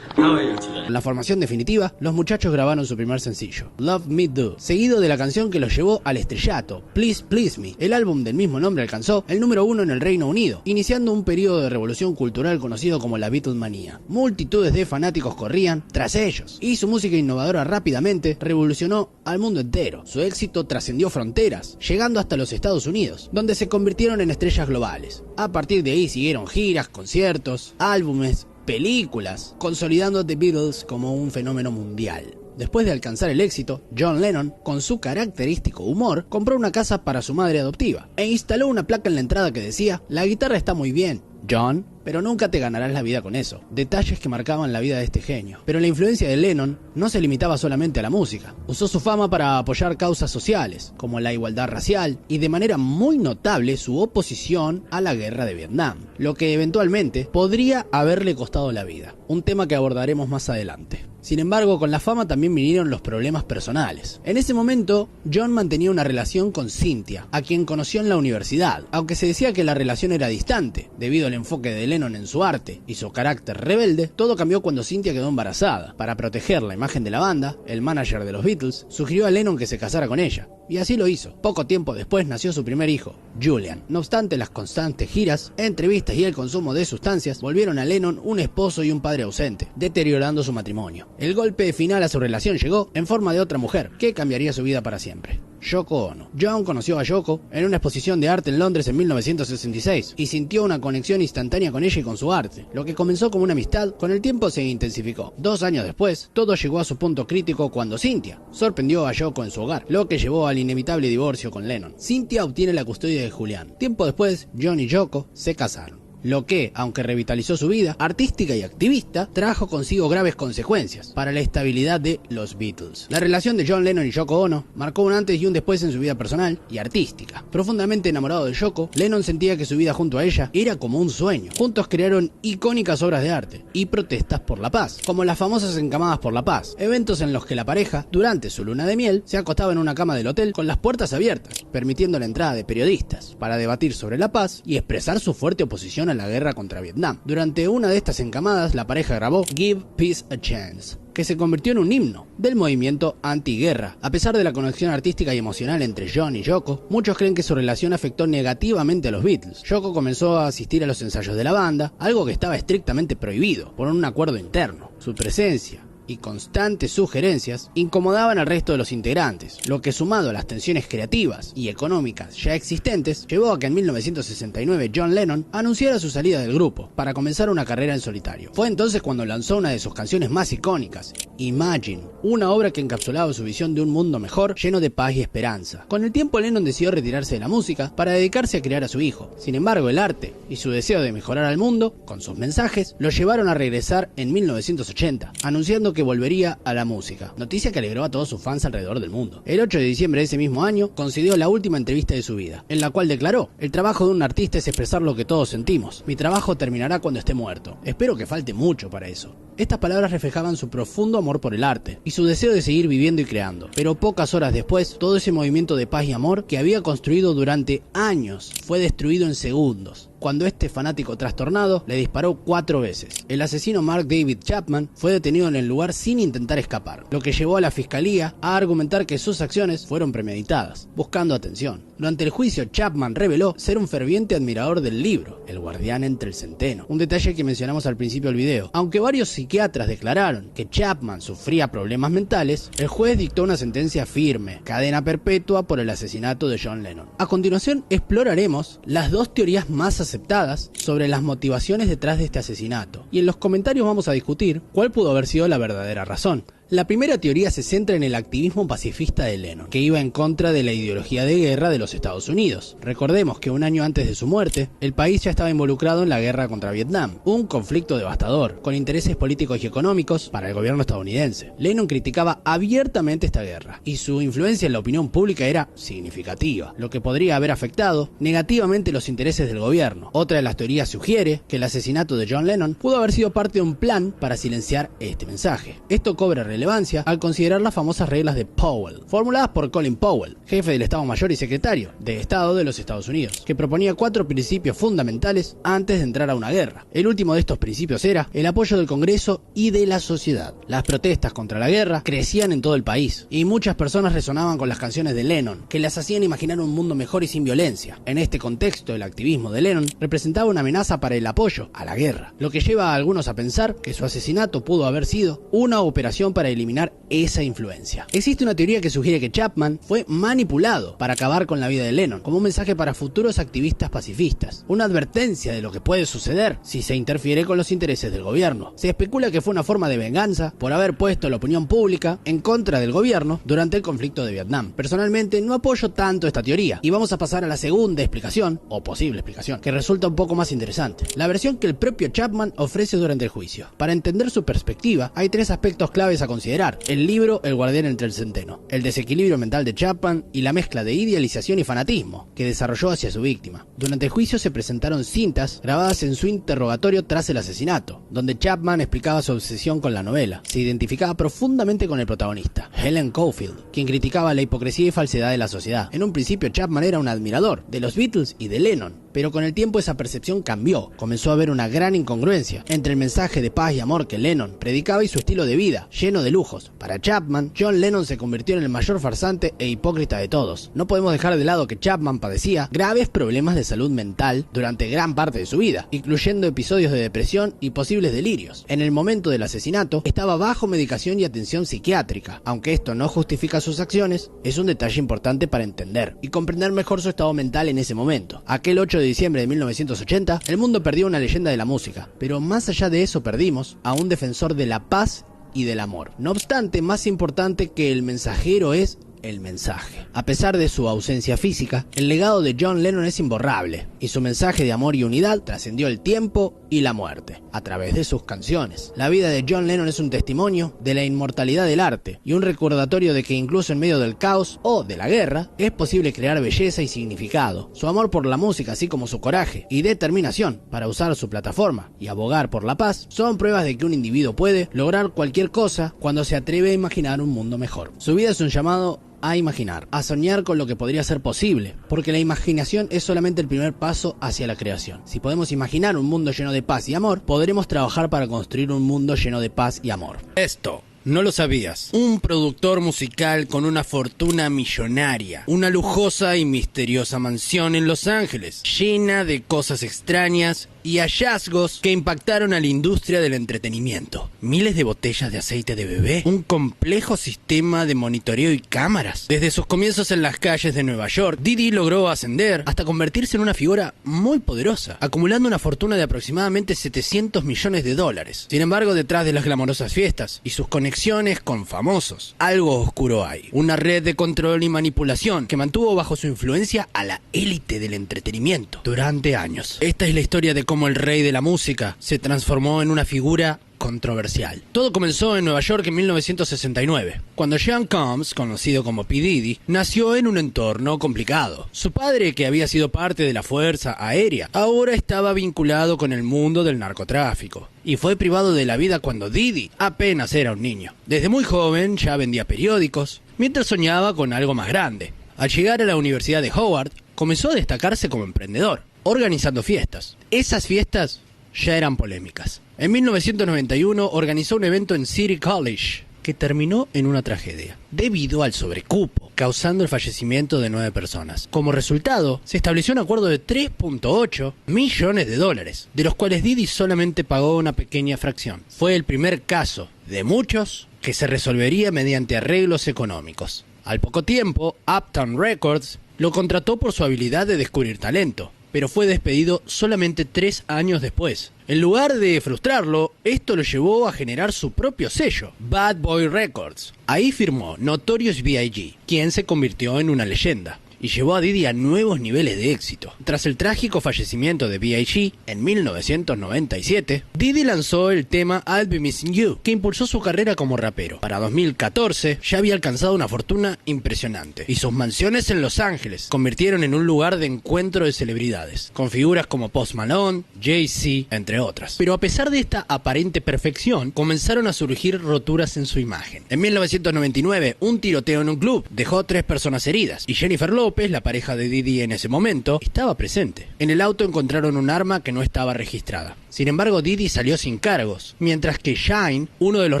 [SPEAKER 3] How are you today?
[SPEAKER 1] En la formación definitiva, los muchachos grabaron su primer sencillo, Love Me Do, seguido de la canción que los llevó al estrellato, Please Please Me. El álbum del mismo nombre alcanzó el número 1 en el Reino Unido, iniciando un periodo de revolución cultural conocido como la Beatlemanía. Multitudes de fanáticos corrían tras ellos, y su música innovadora rápidamente revolucionó al mundo entero. Su éxito trascendió fronteras, llegando hasta los Estados Unidos, donde se convirtieron en estrellas globales. A partir de ahí siguieron giras, conciertos, álbumes, películas, consolidando a The Beatles como un fenómeno mundial. Después de alcanzar el éxito, John Lennon, con su característico humor, compró una casa para su madre adoptiva e instaló una placa en la entrada que decía: la guitarra está muy bien, John, pero nunca te ganarás la vida con eso. Detalles que marcaban la vida de este genio. Pero la influencia de Lennon no se limitaba solamente a la música. Usó su fama para apoyar causas sociales, como la igualdad racial, y de manera muy notable su oposición a la guerra de Vietnam, lo que eventualmente podría haberle costado la vida, un tema que abordaremos más adelante. Sin embargo, con la fama también vinieron los problemas personales. En ese momento, John mantenía una relación con Cynthia, a quien conoció en la universidad, aunque se decía que la relación era distante. Debido al enfoque de Lennon en su arte y su carácter rebelde, todo cambió cuando Cynthia quedó embarazada. Para proteger la imagen de la banda, el manager de los Beatles sugirió a Lennon que se casara con ella, y así lo hizo. Poco tiempo después nació su primer hijo, Julian. No obstante, las constantes giras, entrevistas y el consumo de sustancias volvieron a Lennon un esposo y un padre ausente, deteriorando su matrimonio. El golpe final a su relación llegó en forma de otra mujer, que cambiaría su vida para siempre: Yoko Ono. John conoció a Yoko en una exposición de arte en Londres en 1966 y sintió una conexión instantánea con ella y con su arte. Lo que comenzó como una amistad, con el tiempo se intensificó. 2 años después, todo llegó a su punto crítico cuando Cynthia sorprendió a Yoko en su hogar, lo que llevó al inevitable divorcio con Lennon. Cynthia obtiene la custodia de Julián. Tiempo después, John y Yoko se casaron, lo que, aunque revitalizó su vida artística y activista, trajo consigo graves consecuencias para la estabilidad de los Beatles. La relación de John Lennon y Yoko Ono marcó un antes y un después en su vida personal y artística. Profundamente enamorado de Yoko, Lennon sentía que su vida junto a ella era como un sueño. Juntos crearon icónicas obras de arte y protestas por la paz, como las famosas Encamadas por la Paz, eventos en los que la pareja, durante su luna de miel, se acostaba en una cama del hotel con las puertas abiertas, permitiendo la entrada de periodistas para debatir sobre la paz y expresar su fuerte oposición a la guerra contra Vietnam. Durante una de estas encamadas, la pareja grabó Give Peace a Chance, que se convirtió en un himno del movimiento antiguerra. A pesar de la conexión artística y emocional entre John y Yoko, muchos creen que su relación afectó negativamente a los Beatles. Yoko comenzó a asistir a los ensayos de la banda, algo que estaba estrictamente prohibido por un acuerdo interno. Su presencia y constantes sugerencias incomodaban al resto de los integrantes, lo que sumado a las tensiones creativas y económicas ya existentes, llevó a que en 1969 John Lennon anunciara su salida del grupo para comenzar una carrera en solitario. Fue entonces cuando lanzó una de sus canciones más icónicas, Imagine, una obra que encapsulaba su visión de un mundo mejor, lleno de paz y esperanza. Con el tiempo Lennon decidió retirarse de la música para dedicarse a criar a su hijo. Sin embargo, el arte y su deseo de mejorar al mundo, con sus mensajes, lo llevaron a regresar en 1980, anunciando que volvería a la música, noticia que alegró a todos sus fans alrededor del mundo. El 8 de diciembre de ese mismo año, concedió la última entrevista de su vida, en la cual declaró: "El trabajo de un artista es expresar lo que todos sentimos. Mi trabajo terminará cuando esté muerto. Espero que falte mucho para eso". Estas palabras reflejaban su profundo amor por el arte y su deseo de seguir viviendo y creando. Pero pocas horas después, todo ese movimiento de paz y amor que había construido durante años fue destruido en segundos, cuando este fanático trastornado le disparó 4 veces. El asesino Mark David Chapman fue detenido en el lugar sin intentar escapar, lo que llevó a la fiscalía a argumentar que sus acciones fueron premeditadas, buscando atención. Durante el juicio, Chapman reveló ser un ferviente admirador del libro, El guardián entre el centeno, un detalle que mencionamos al principio del video. Aunque varios psiquiatras declararon que Chapman sufría problemas mentales, el juez dictó una sentencia firme, cadena perpetua por el asesinato de John Lennon. A continuación, exploraremos las dos teorías más aceptadas sobre las motivaciones detrás de este asesinato, y en los comentarios vamos a discutir cuál pudo haber sido la verdadera razón. La primera teoría se centra en el activismo pacifista de Lennon, que iba en contra de la ideología de guerra de los Estados Unidos. Recordemos que un año antes de su muerte, el país ya estaba involucrado en la guerra contra Vietnam, un conflicto devastador, con intereses políticos y económicos para el gobierno estadounidense. Lennon criticaba abiertamente esta guerra, y su influencia en la opinión pública era significativa, lo que podría haber afectado negativamente los intereses del gobierno. Otra de las teorías sugiere que el asesinato de John Lennon pudo haber sido parte de un plan para silenciar este mensaje. Esto cobra relevancia al considerar las famosas reglas de Powell, formuladas por Colin Powell, jefe del Estado Mayor y secretario de Estado de los Estados Unidos, que proponía 4 principios fundamentales antes de entrar a una guerra. El último de estos principios era el apoyo del Congreso y de la sociedad. Las protestas contra la guerra crecían en todo el país, y muchas personas resonaban con las canciones de Lennon, que las hacían imaginar un mundo mejor y sin violencia. En este contexto, el activismo de Lennon representaba una amenaza para el apoyo a la guerra, lo que lleva a algunos a pensar que su asesinato pudo haber sido una operación para eliminar esa influencia. Existe una teoría que sugiere que Chapman fue manipulado para acabar con la vida de Lennon, como un mensaje para futuros activistas pacifistas, una advertencia de lo que puede suceder si se interfiere con los intereses del gobierno. Se especula que fue una forma de venganza por haber puesto la opinión pública en contra del gobierno durante el conflicto de Vietnam. Personalmente no apoyo tanto esta teoría, y vamos a pasar a la segunda explicación, o posible explicación, que resulta un poco más interesante, la versión que el propio Chapman ofrece durante el juicio. Para entender su perspectiva, hay 3 aspectos claves a considerar: el libro El guardián entre el centeno, el desequilibrio mental de Chapman y la mezcla de idealización y fanatismo que desarrolló hacia su víctima. Durante el juicio se presentaron cintas grabadas en su interrogatorio tras el asesinato, donde Chapman explicaba su obsesión con la novela. Se identificaba profundamente con el protagonista, Helen Caulfield, quien criticaba la hipocresía y falsedad de la sociedad. En un principio Chapman era un admirador de los Beatles y de Lennon, pero con el tiempo esa percepción cambió. Comenzó a haber una gran incongruencia entre el mensaje de paz y amor que Lennon predicaba y su estilo de vida, lleno de lujos. Para Chapman, John Lennon se convirtió en el mayor farsante e hipócrita de todos. No podemos dejar de lado que Chapman padecía graves problemas de salud mental durante gran parte de su vida, incluyendo episodios de depresión y posibles delirios. En el momento del asesinato, estaba bajo medicación y atención psiquiátrica. Aunque esto no justifica sus acciones, es un detalle importante para entender y comprender mejor su estado mental en ese momento. Aquel 8 de diciembre de 1980, el mundo perdió una leyenda de la música, pero más allá de eso perdimos a un defensor de la paz y del amor. No obstante, más importante que el mensajero es el mensaje. A pesar de su ausencia física, el legado de John Lennon es imborrable, y su mensaje de amor y unidad trascendió el tiempo y la muerte, a través de sus canciones. La vida de John Lennon es un testimonio de la inmortalidad del arte, y un recordatorio de que incluso en medio del caos o de la guerra, es posible crear belleza y significado. Su amor por la música, así como su coraje y determinación para usar su plataforma y abogar por la paz, son pruebas de que un individuo puede lograr cualquier cosa cuando se atreve a imaginar un mundo mejor. Su vida es un llamado a imaginar, a soñar con lo que podría ser posible, porque la imaginación es solamente el primer paso hacia la creación. Si podemos imaginar un mundo lleno de paz y amor, podremos trabajar para construir un mundo lleno de paz y amor. Esto no lo sabías. Un productor musical con una fortuna millonaria, una lujosa y misteriosa mansión en Los Ángeles, llena de cosas extrañas y hallazgos que impactaron a la industria del entretenimiento. Miles de botellas de aceite de bebé, un complejo sistema de monitoreo y cámaras. Desde sus comienzos en las calles de Nueva York, Diddy logró ascender hasta convertirse en una figura muy poderosa, acumulando una fortuna de aproximadamente $700 millones. Sin embargo, detrás de las glamorosas fiestas y sus conexiones con famosos, algo oscuro hay. Una red de control y manipulación que mantuvo bajo su influencia a la élite del entretenimiento durante años. Esta es la historia de cómo el rey de la música se transformó en una figura controversial. Todo comenzó en Nueva York en 1969, cuando Sean Combs, conocido como P. Diddy, nació en un entorno complicado. Su padre, que había sido parte de la Fuerza Aérea, ahora estaba vinculado con el mundo del narcotráfico, y fue privado de la vida cuando Diddy apenas era un niño. Desde muy joven ya vendía periódicos, mientras soñaba con algo más grande. Al llegar a la Universidad de Howard, comenzó a destacarse como emprendedor, organizando fiestas. Esas fiestas ya eran polémicas. En 1991 organizó un evento en City College que terminó en una tragedia, debido al sobrecupo, causando el fallecimiento de 9 personas. Como resultado, se estableció un acuerdo de $3.8 millones, de los cuales Diddy solamente pagó una pequeña fracción. Fue el primer caso, de muchos, que se resolvería mediante arreglos económicos. Al poco tiempo, Uptown Records lo contrató por su habilidad de descubrir talento, pero fue despedido solamente 3 años después. En lugar de frustrarlo, esto lo llevó a generar su propio sello, Bad Boy Records. Ahí firmó Notorious B.I.G., quien se convirtió en una leyenda, y llevó a Diddy a nuevos niveles de éxito. Tras el trágico fallecimiento de B.I.G. en 1997, Diddy lanzó el tema I'll Be Missing You, que impulsó su carrera como rapero. Para 2014 ya había alcanzado una fortuna impresionante, y sus mansiones en Los Ángeles se convirtieron en un lugar de encuentro de celebridades, con figuras como Post Malone, Jay-Z, entre otras. Pero a pesar de esta aparente perfección, comenzaron a surgir roturas en su imagen. En 1999, un tiroteo en un club dejó 3 personas heridas, y Jennifer Lopez, la pareja de Diddy en ese momento, estaba presente. En el auto encontraron un arma que no estaba registrada. Sin embargo, Diddy salió sin cargos, mientras que Shyne, uno de los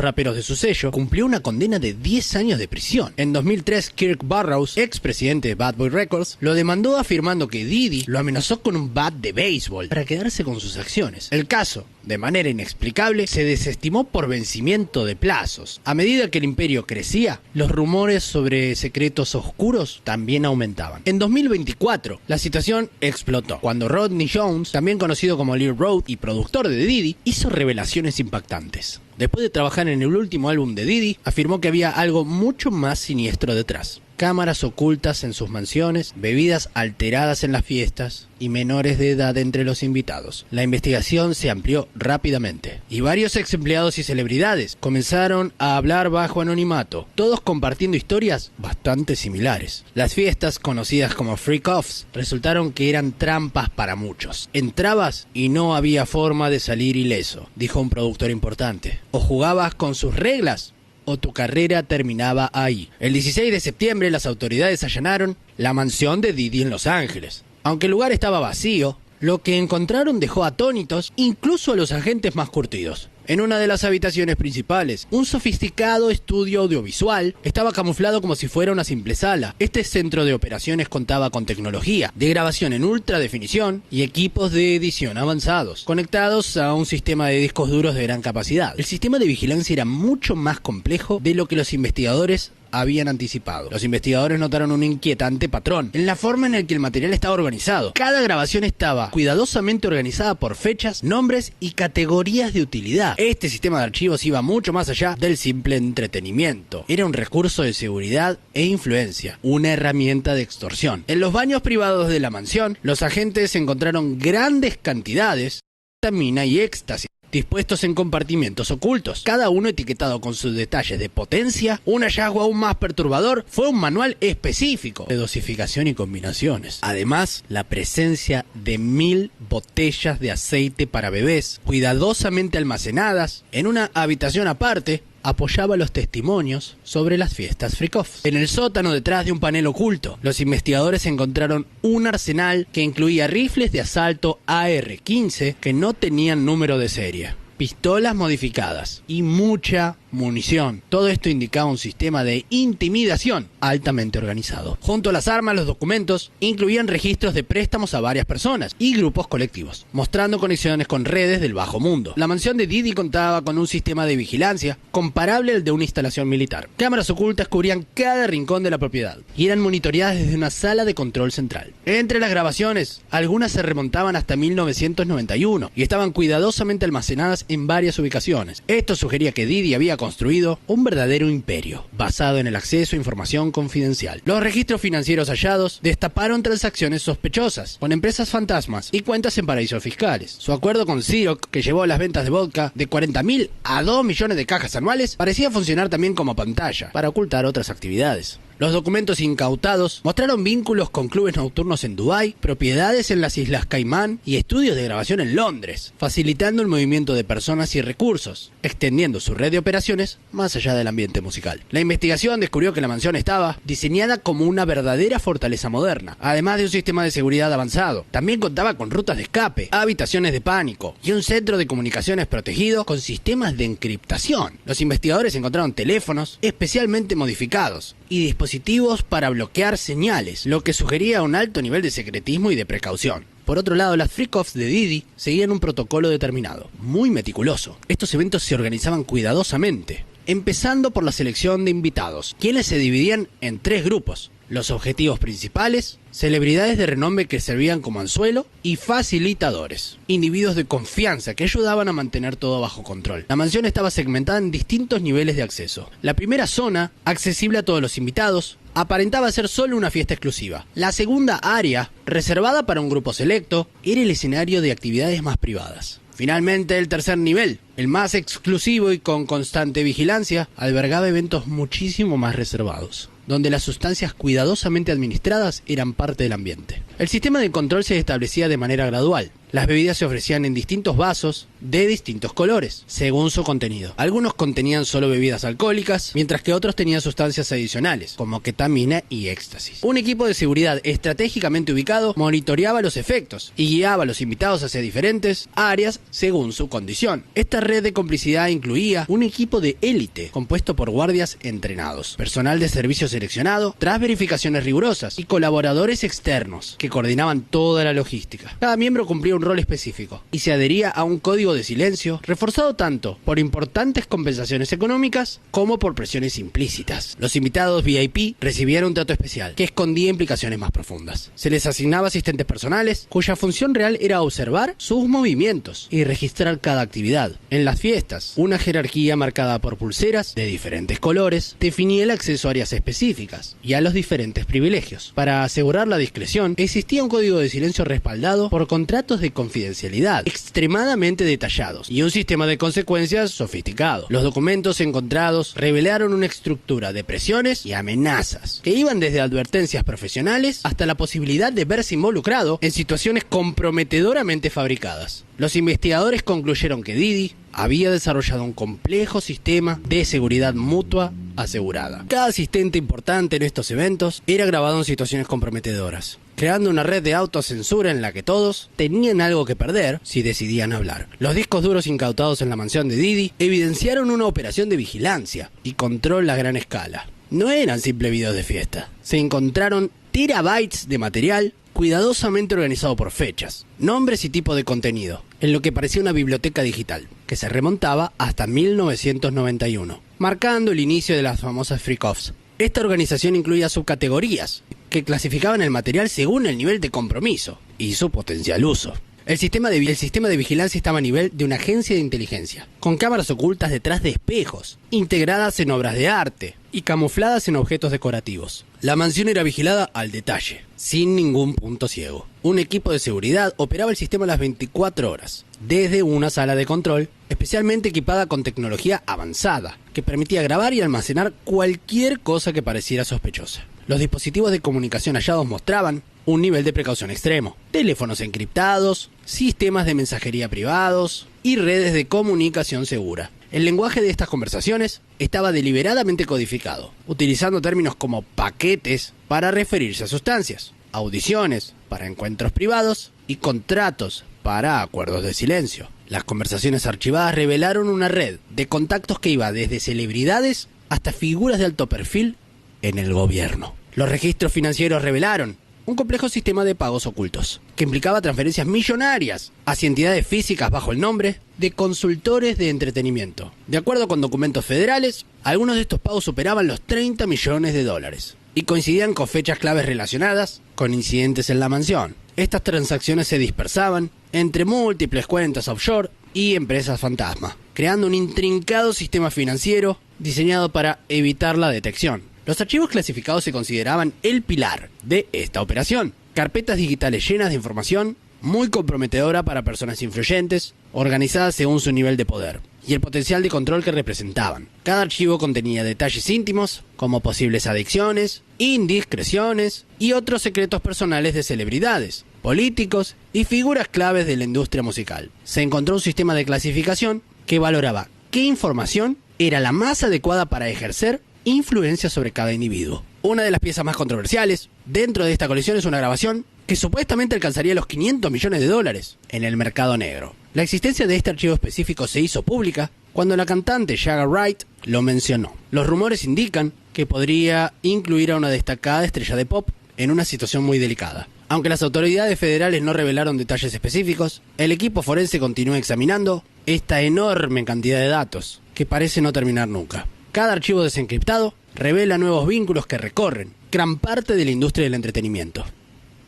[SPEAKER 1] raperos de su sello, cumplió una condena de 10 años de prisión. En 2003, Kirk Burroughs, expresidente de Bad Boy Records, lo demandó afirmando que Diddy lo amenazó con un bat de béisbol para quedarse con sus acciones. El caso, de manera inexplicable, se desestimó por vencimiento de plazos. A medida que el imperio crecía, los rumores sobre secretos oscuros también aumentaban. En 2024, la situación explotó, cuando Rodney Jones, también conocido como Lil Road y productor de Diddy, hizo revelaciones impactantes. Después de trabajar en el último álbum de Diddy, afirmó que había algo mucho más siniestro detrás. Cámaras ocultas en sus mansiones, bebidas alteradas en las fiestas y menores de edad entre los invitados. La investigación se amplió rápidamente y varios ex empleados y celebridades comenzaron a hablar bajo anonimato, todos compartiendo historias bastante similares. Las fiestas, conocidas como freak-offs, resultaron que eran trampas para muchos. Entrabas y no había forma de salir ileso, dijo un productor importante. O jugabas con sus reglas, o tu carrera terminaba ahí. El 16 de septiembre las autoridades allanaron la mansión de Diddy en Los Ángeles. Aunque el lugar estaba vacío, lo que encontraron dejó atónitos incluso a los agentes más curtidos. En una de las habitaciones principales, un sofisticado estudio audiovisual estaba camuflado como si fuera una simple sala. Este centro de operaciones contaba con tecnología de grabación en ultra definición y equipos de edición avanzados, conectados a un sistema de discos duros de gran capacidad. El sistema de vigilancia era mucho más complejo de lo que los investigadores habían anticipado. Los investigadores notaron un inquietante patrón en la forma en la que el material estaba organizado. Cada grabación estaba cuidadosamente organizada por fechas, nombres y categorías de utilidad. Este sistema de archivos iba mucho más allá del simple entretenimiento. Era un recurso de seguridad e influencia, una herramienta de extorsión. En los baños privados de la mansión, los agentes encontraron grandes cantidades de metanfetamina y éxtasis, dispuestos en compartimentos ocultos, cada uno etiquetado con sus detalles de potencia. Un hallazgo aún más perturbador fue un manual específico de dosificación y combinaciones. Además, la presencia de 1000 botellas de aceite para bebés, cuidadosamente almacenadas en una habitación aparte, apoyaba los testimonios sobre las fiestas freak-off. En el sótano, detrás de un panel oculto, los investigadores encontraron un arsenal que incluía rifles de asalto AR-15 que no tenían número de serie. pistolas modificadas y mucha munición. Todo esto indicaba un sistema de intimidación altamente organizado. Junto a las armas, los documentos incluían registros de préstamos a varias personas y grupos colectivos, mostrando conexiones con redes del bajo mundo. La mansión de Didi contaba con un sistema de vigilancia comparable al de una instalación militar. Cámaras ocultas cubrían cada rincón de la propiedad y eran monitoreadas desde una sala de control central. Entre las grabaciones, algunas se remontaban hasta 1991 y estaban cuidadosamente almacenadas en varias ubicaciones. Esto sugería que Didi había construido un verdadero imperio, basado en el acceso a información confidencial. Los registros financieros hallados destaparon transacciones sospechosas, con empresas fantasmas y cuentas en paraísos fiscales. Su acuerdo con Xerox, que llevó a las ventas de vodka de 40.000 a 2 millones de cajas anuales, parecía funcionar también como pantalla, para ocultar otras actividades. Los documentos incautados mostraron vínculos con clubes nocturnos en Dubái, propiedades en las Islas Caimán y estudios de grabación en Londres, facilitando el movimiento de personas y recursos, extendiendo su red de operaciones más allá del ambiente musical. La investigación descubrió que la mansión estaba diseñada como una verdadera fortaleza moderna, además de un sistema de seguridad avanzado. También contaba con rutas de escape, habitaciones de pánico y un centro de comunicaciones protegido con sistemas de encriptación. Los investigadores encontraron teléfonos especialmente modificados y dispositivos para bloquear señales, lo que sugería un alto nivel de secretismo y de precaución. Por otro lado, las freak-offs de Didi seguían un protocolo determinado, muy meticuloso. Estos eventos se organizaban cuidadosamente, empezando por la selección de invitados, quienes se dividían en 3 grupos. Los objetivos principales, celebridades de renombre que servían como anzuelo, y facilitadores, individuos de confianza que ayudaban a mantener todo bajo control. La mansión estaba segmentada en distintos niveles de acceso. La primera zona, accesible a todos los invitados, aparentaba ser solo una fiesta exclusiva. La segunda área, reservada para un grupo selecto, era el escenario de actividades más privadas. Finalmente, el tercer nivel, el más exclusivo y con constante vigilancia, albergaba eventos muchísimo más reservados, donde las sustancias cuidadosamente administradas eran parte del ambiente. El sistema de control se establecía de manera gradual. Las bebidas se ofrecían en distintos vasos de distintos colores, según su contenido. Algunos contenían solo bebidas alcohólicas, mientras que otros tenían sustancias adicionales, como ketamina y éxtasis. Un equipo de seguridad estratégicamente ubicado monitoreaba los efectos y guiaba a los invitados hacia diferentes áreas según su condición. Esta red de complicidad incluía un equipo de élite compuesto por guardias entrenados, personal de servicio seleccionado tras verificaciones rigurosas y colaboradores externos que coordinaban toda la logística. Cada miembro cumplía un rol específico y se adhería a un código de silencio reforzado tanto por importantes compensaciones económicas como por presiones implícitas. Los invitados VIP recibían un trato especial que escondía implicaciones más profundas. Se les asignaba asistentes personales cuya función real era observar sus movimientos y registrar cada actividad. En las fiestas, una jerarquía marcada por pulseras de diferentes colores definía el acceso a áreas específicas y a los diferentes privilegios. Para asegurar la discreción, existía un código de silencio respaldado por contratos de confidencialidad extremadamente detallados y un sistema de consecuencias sofisticado. Los documentos encontrados revelaron una estructura de presiones y amenazas que iban desde advertencias profesionales hasta la posibilidad de verse involucrado en situaciones comprometedoramente fabricadas. Los investigadores concluyeron que Didi había desarrollado un complejo sistema de seguridad mutua asegurada. Cada asistente importante en estos eventos era grabado en situaciones comprometedoras, creando una red de autocensura en la que todos tenían algo que perder si decidían hablar. Los discos duros incautados en la mansión de Didi evidenciaron una operación de vigilancia y control a gran escala. No eran simples videos de fiesta. Se encontraron terabytes de material cuidadosamente organizado por fechas, nombres y tipo de contenido, en lo que parecía una biblioteca digital, que se remontaba hasta 1991, marcando el inicio de las famosas freak-offs. Esta organización incluía subcategorías, que clasificaban el material según el nivel de compromiso y su potencial uso. El sistema de vigilancia estaba a nivel de una agencia de inteligencia, con cámaras ocultas detrás de espejos, integradas en obras de arte y camufladas en objetos decorativos. La mansión era vigilada al detalle, sin ningún punto ciego. Un equipo de seguridad operaba el sistema a las 24 horas, desde una sala de control especialmente equipada con tecnología avanzada, que permitía grabar y almacenar cualquier cosa que pareciera sospechosa. Los dispositivos de comunicación hallados mostraban un nivel de precaución extremo: teléfonos encriptados, sistemas de mensajería privados y redes de comunicación segura. El lenguaje de estas conversaciones estaba deliberadamente codificado, utilizando términos como paquetes para referirse a sustancias, audiciones para encuentros privados y contratos para acuerdos de silencio. Las conversaciones archivadas revelaron una red de contactos que iba desde celebridades hasta figuras de alto perfil en el gobierno. Los registros financieros revelaron un complejo sistema de pagos ocultos, que implicaba transferencias millonarias hacia entidades físicas bajo el nombre de consultores de entretenimiento. De acuerdo con documentos federales, algunos de estos pagos superaban los 30 millones de dólares y coincidían con fechas claves relacionadas con incidentes en la mansión. Estas transacciones se dispersaban entre múltiples cuentas offshore y empresas fantasma, creando un intrincado sistema financiero diseñado para evitar la detección. Los archivos clasificados se consideraban el pilar de esta operación. Carpetas digitales llenas de información, muy comprometedora para personas influyentes, organizadas según su nivel de poder y el potencial de control que representaban. Cada archivo contenía detalles íntimos, como posibles adicciones, indiscreciones y otros secretos personales de celebridades, políticos y figuras claves de la industria musical. Se encontró un sistema de clasificación que valoraba qué información era la más adecuada para ejercer influencia sobre cada individuo. Una de las piezas más controversiales dentro de esta colección es una grabación que supuestamente alcanzaría los 500 millones de dólares en el mercado negro. La existencia de este archivo específico se hizo pública cuando la cantante Jagger Wright lo mencionó. Los rumores indican que podría incluir a una destacada estrella de pop en una situación muy delicada. Aunque las autoridades federales no revelaron detalles específicos, el equipo forense continúa examinando esta enorme cantidad de datos que parece no terminar nunca. Cada archivo desencriptado revela nuevos vínculos que recorren gran parte de la industria del entretenimiento.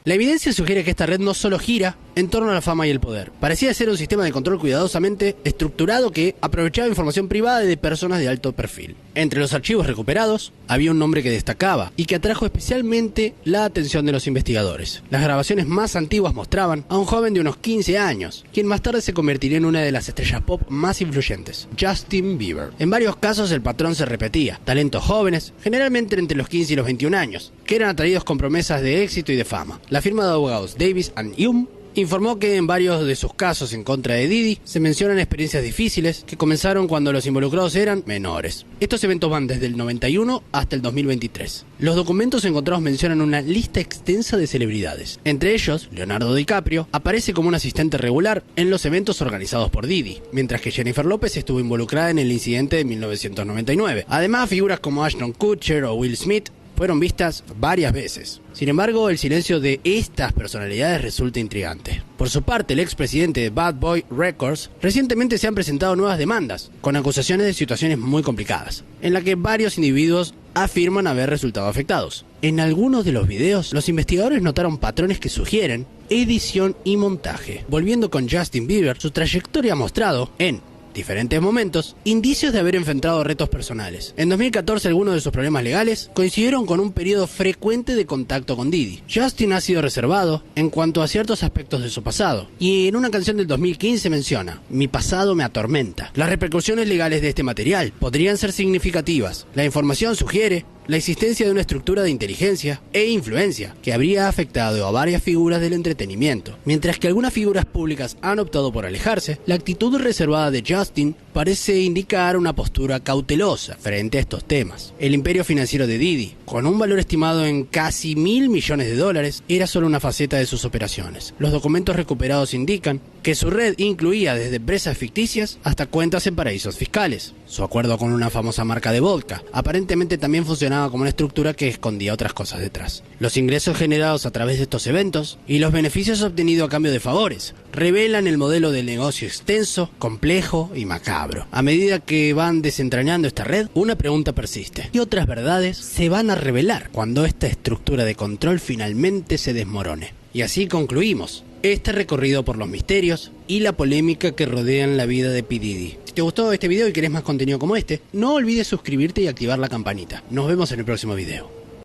[SPEAKER 1] La evidencia sugiere que esta red no solo gira en torno a la fama y el poder. Parecía ser un sistema de control cuidadosamente estructurado que aprovechaba información privada de personas de alto perfil. Entre los archivos recuperados había un nombre que destacaba y que atrajo especialmente la atención de los investigadores. Las grabaciones más antiguas mostraban a un joven de unos 15 años, quien más tarde se convertiría en una de las estrellas pop más influyentes, Justin Bieber. En varios casos el patrón se repetía: talentos jóvenes, generalmente entre los 15 y los 21 años, que eran atraídos con promesas de éxito y de fama. La firma de abogados Davis & Hume informó que en varios de sus casos en contra de Diddy se mencionan experiencias difíciles que comenzaron cuando los involucrados eran menores. Estos eventos van desde el 91 hasta el 2023. Los documentos encontrados mencionan una lista extensa de celebridades. Entre ellos, Leonardo DiCaprio aparece como un asistente regular en los eventos organizados por Diddy, mientras que Jennifer López estuvo involucrada en el incidente de 1999. Además, figuras como Ashton Kutcher o Will Smith fueron vistas varias veces. Sin embargo, el silencio de estas personalidades resulta intrigante. Por su parte, el expresidente de Bad Boy Records, recientemente se han presentado nuevas demandas, con acusaciones de situaciones muy complicadas, en la que varios individuos afirman haber resultado afectados. En algunos de los videos, los investigadores notaron patrones que sugieren edición y montaje. Volviendo con Justin Bieber, su trayectoria ha mostrado, en diferentes momentos, indicios de haber enfrentado retos personales. En 2014, algunos de sus problemas legales coincidieron con un periodo frecuente de contacto con Diddy. Justin ha sido reservado en cuanto a ciertos aspectos de su pasado, y en una canción del 2015 menciona: "Mi pasado me atormenta". Las repercusiones legales de este material podrían ser significativas. La información sugiere la existencia de una estructura de inteligencia e influencia que habría afectado a varias figuras del entretenimiento. Mientras que algunas figuras públicas han optado por alejarse, la actitud reservada de Justin parece indicar una postura cautelosa frente a estos temas. El imperio financiero de Diddy, con un valor estimado en casi $1.000 millones, era solo una faceta de sus operaciones. Los documentos recuperados indican que su red incluía desde empresas ficticias hasta cuentas en paraísos fiscales. Su acuerdo con una famosa marca de vodka aparentemente también funcionaba como una estructura que escondía otras cosas detrás. Los ingresos generados a través de estos eventos y los beneficios obtenidos a cambio de favores revelan el modelo de negocio extenso, complejo y macabro. A medida que van desentrañando esta red, una pregunta persiste: ¿qué otras verdades se van a revelar cuando esta estructura de control finalmente se desmorone? Y así concluimos este recorrido por los misterios y la polémica que rodean la vida de P. Diddy. Si te gustó este video y querés más contenido como este, no olvides suscribirte y activar la campanita. Nos vemos en el próximo video.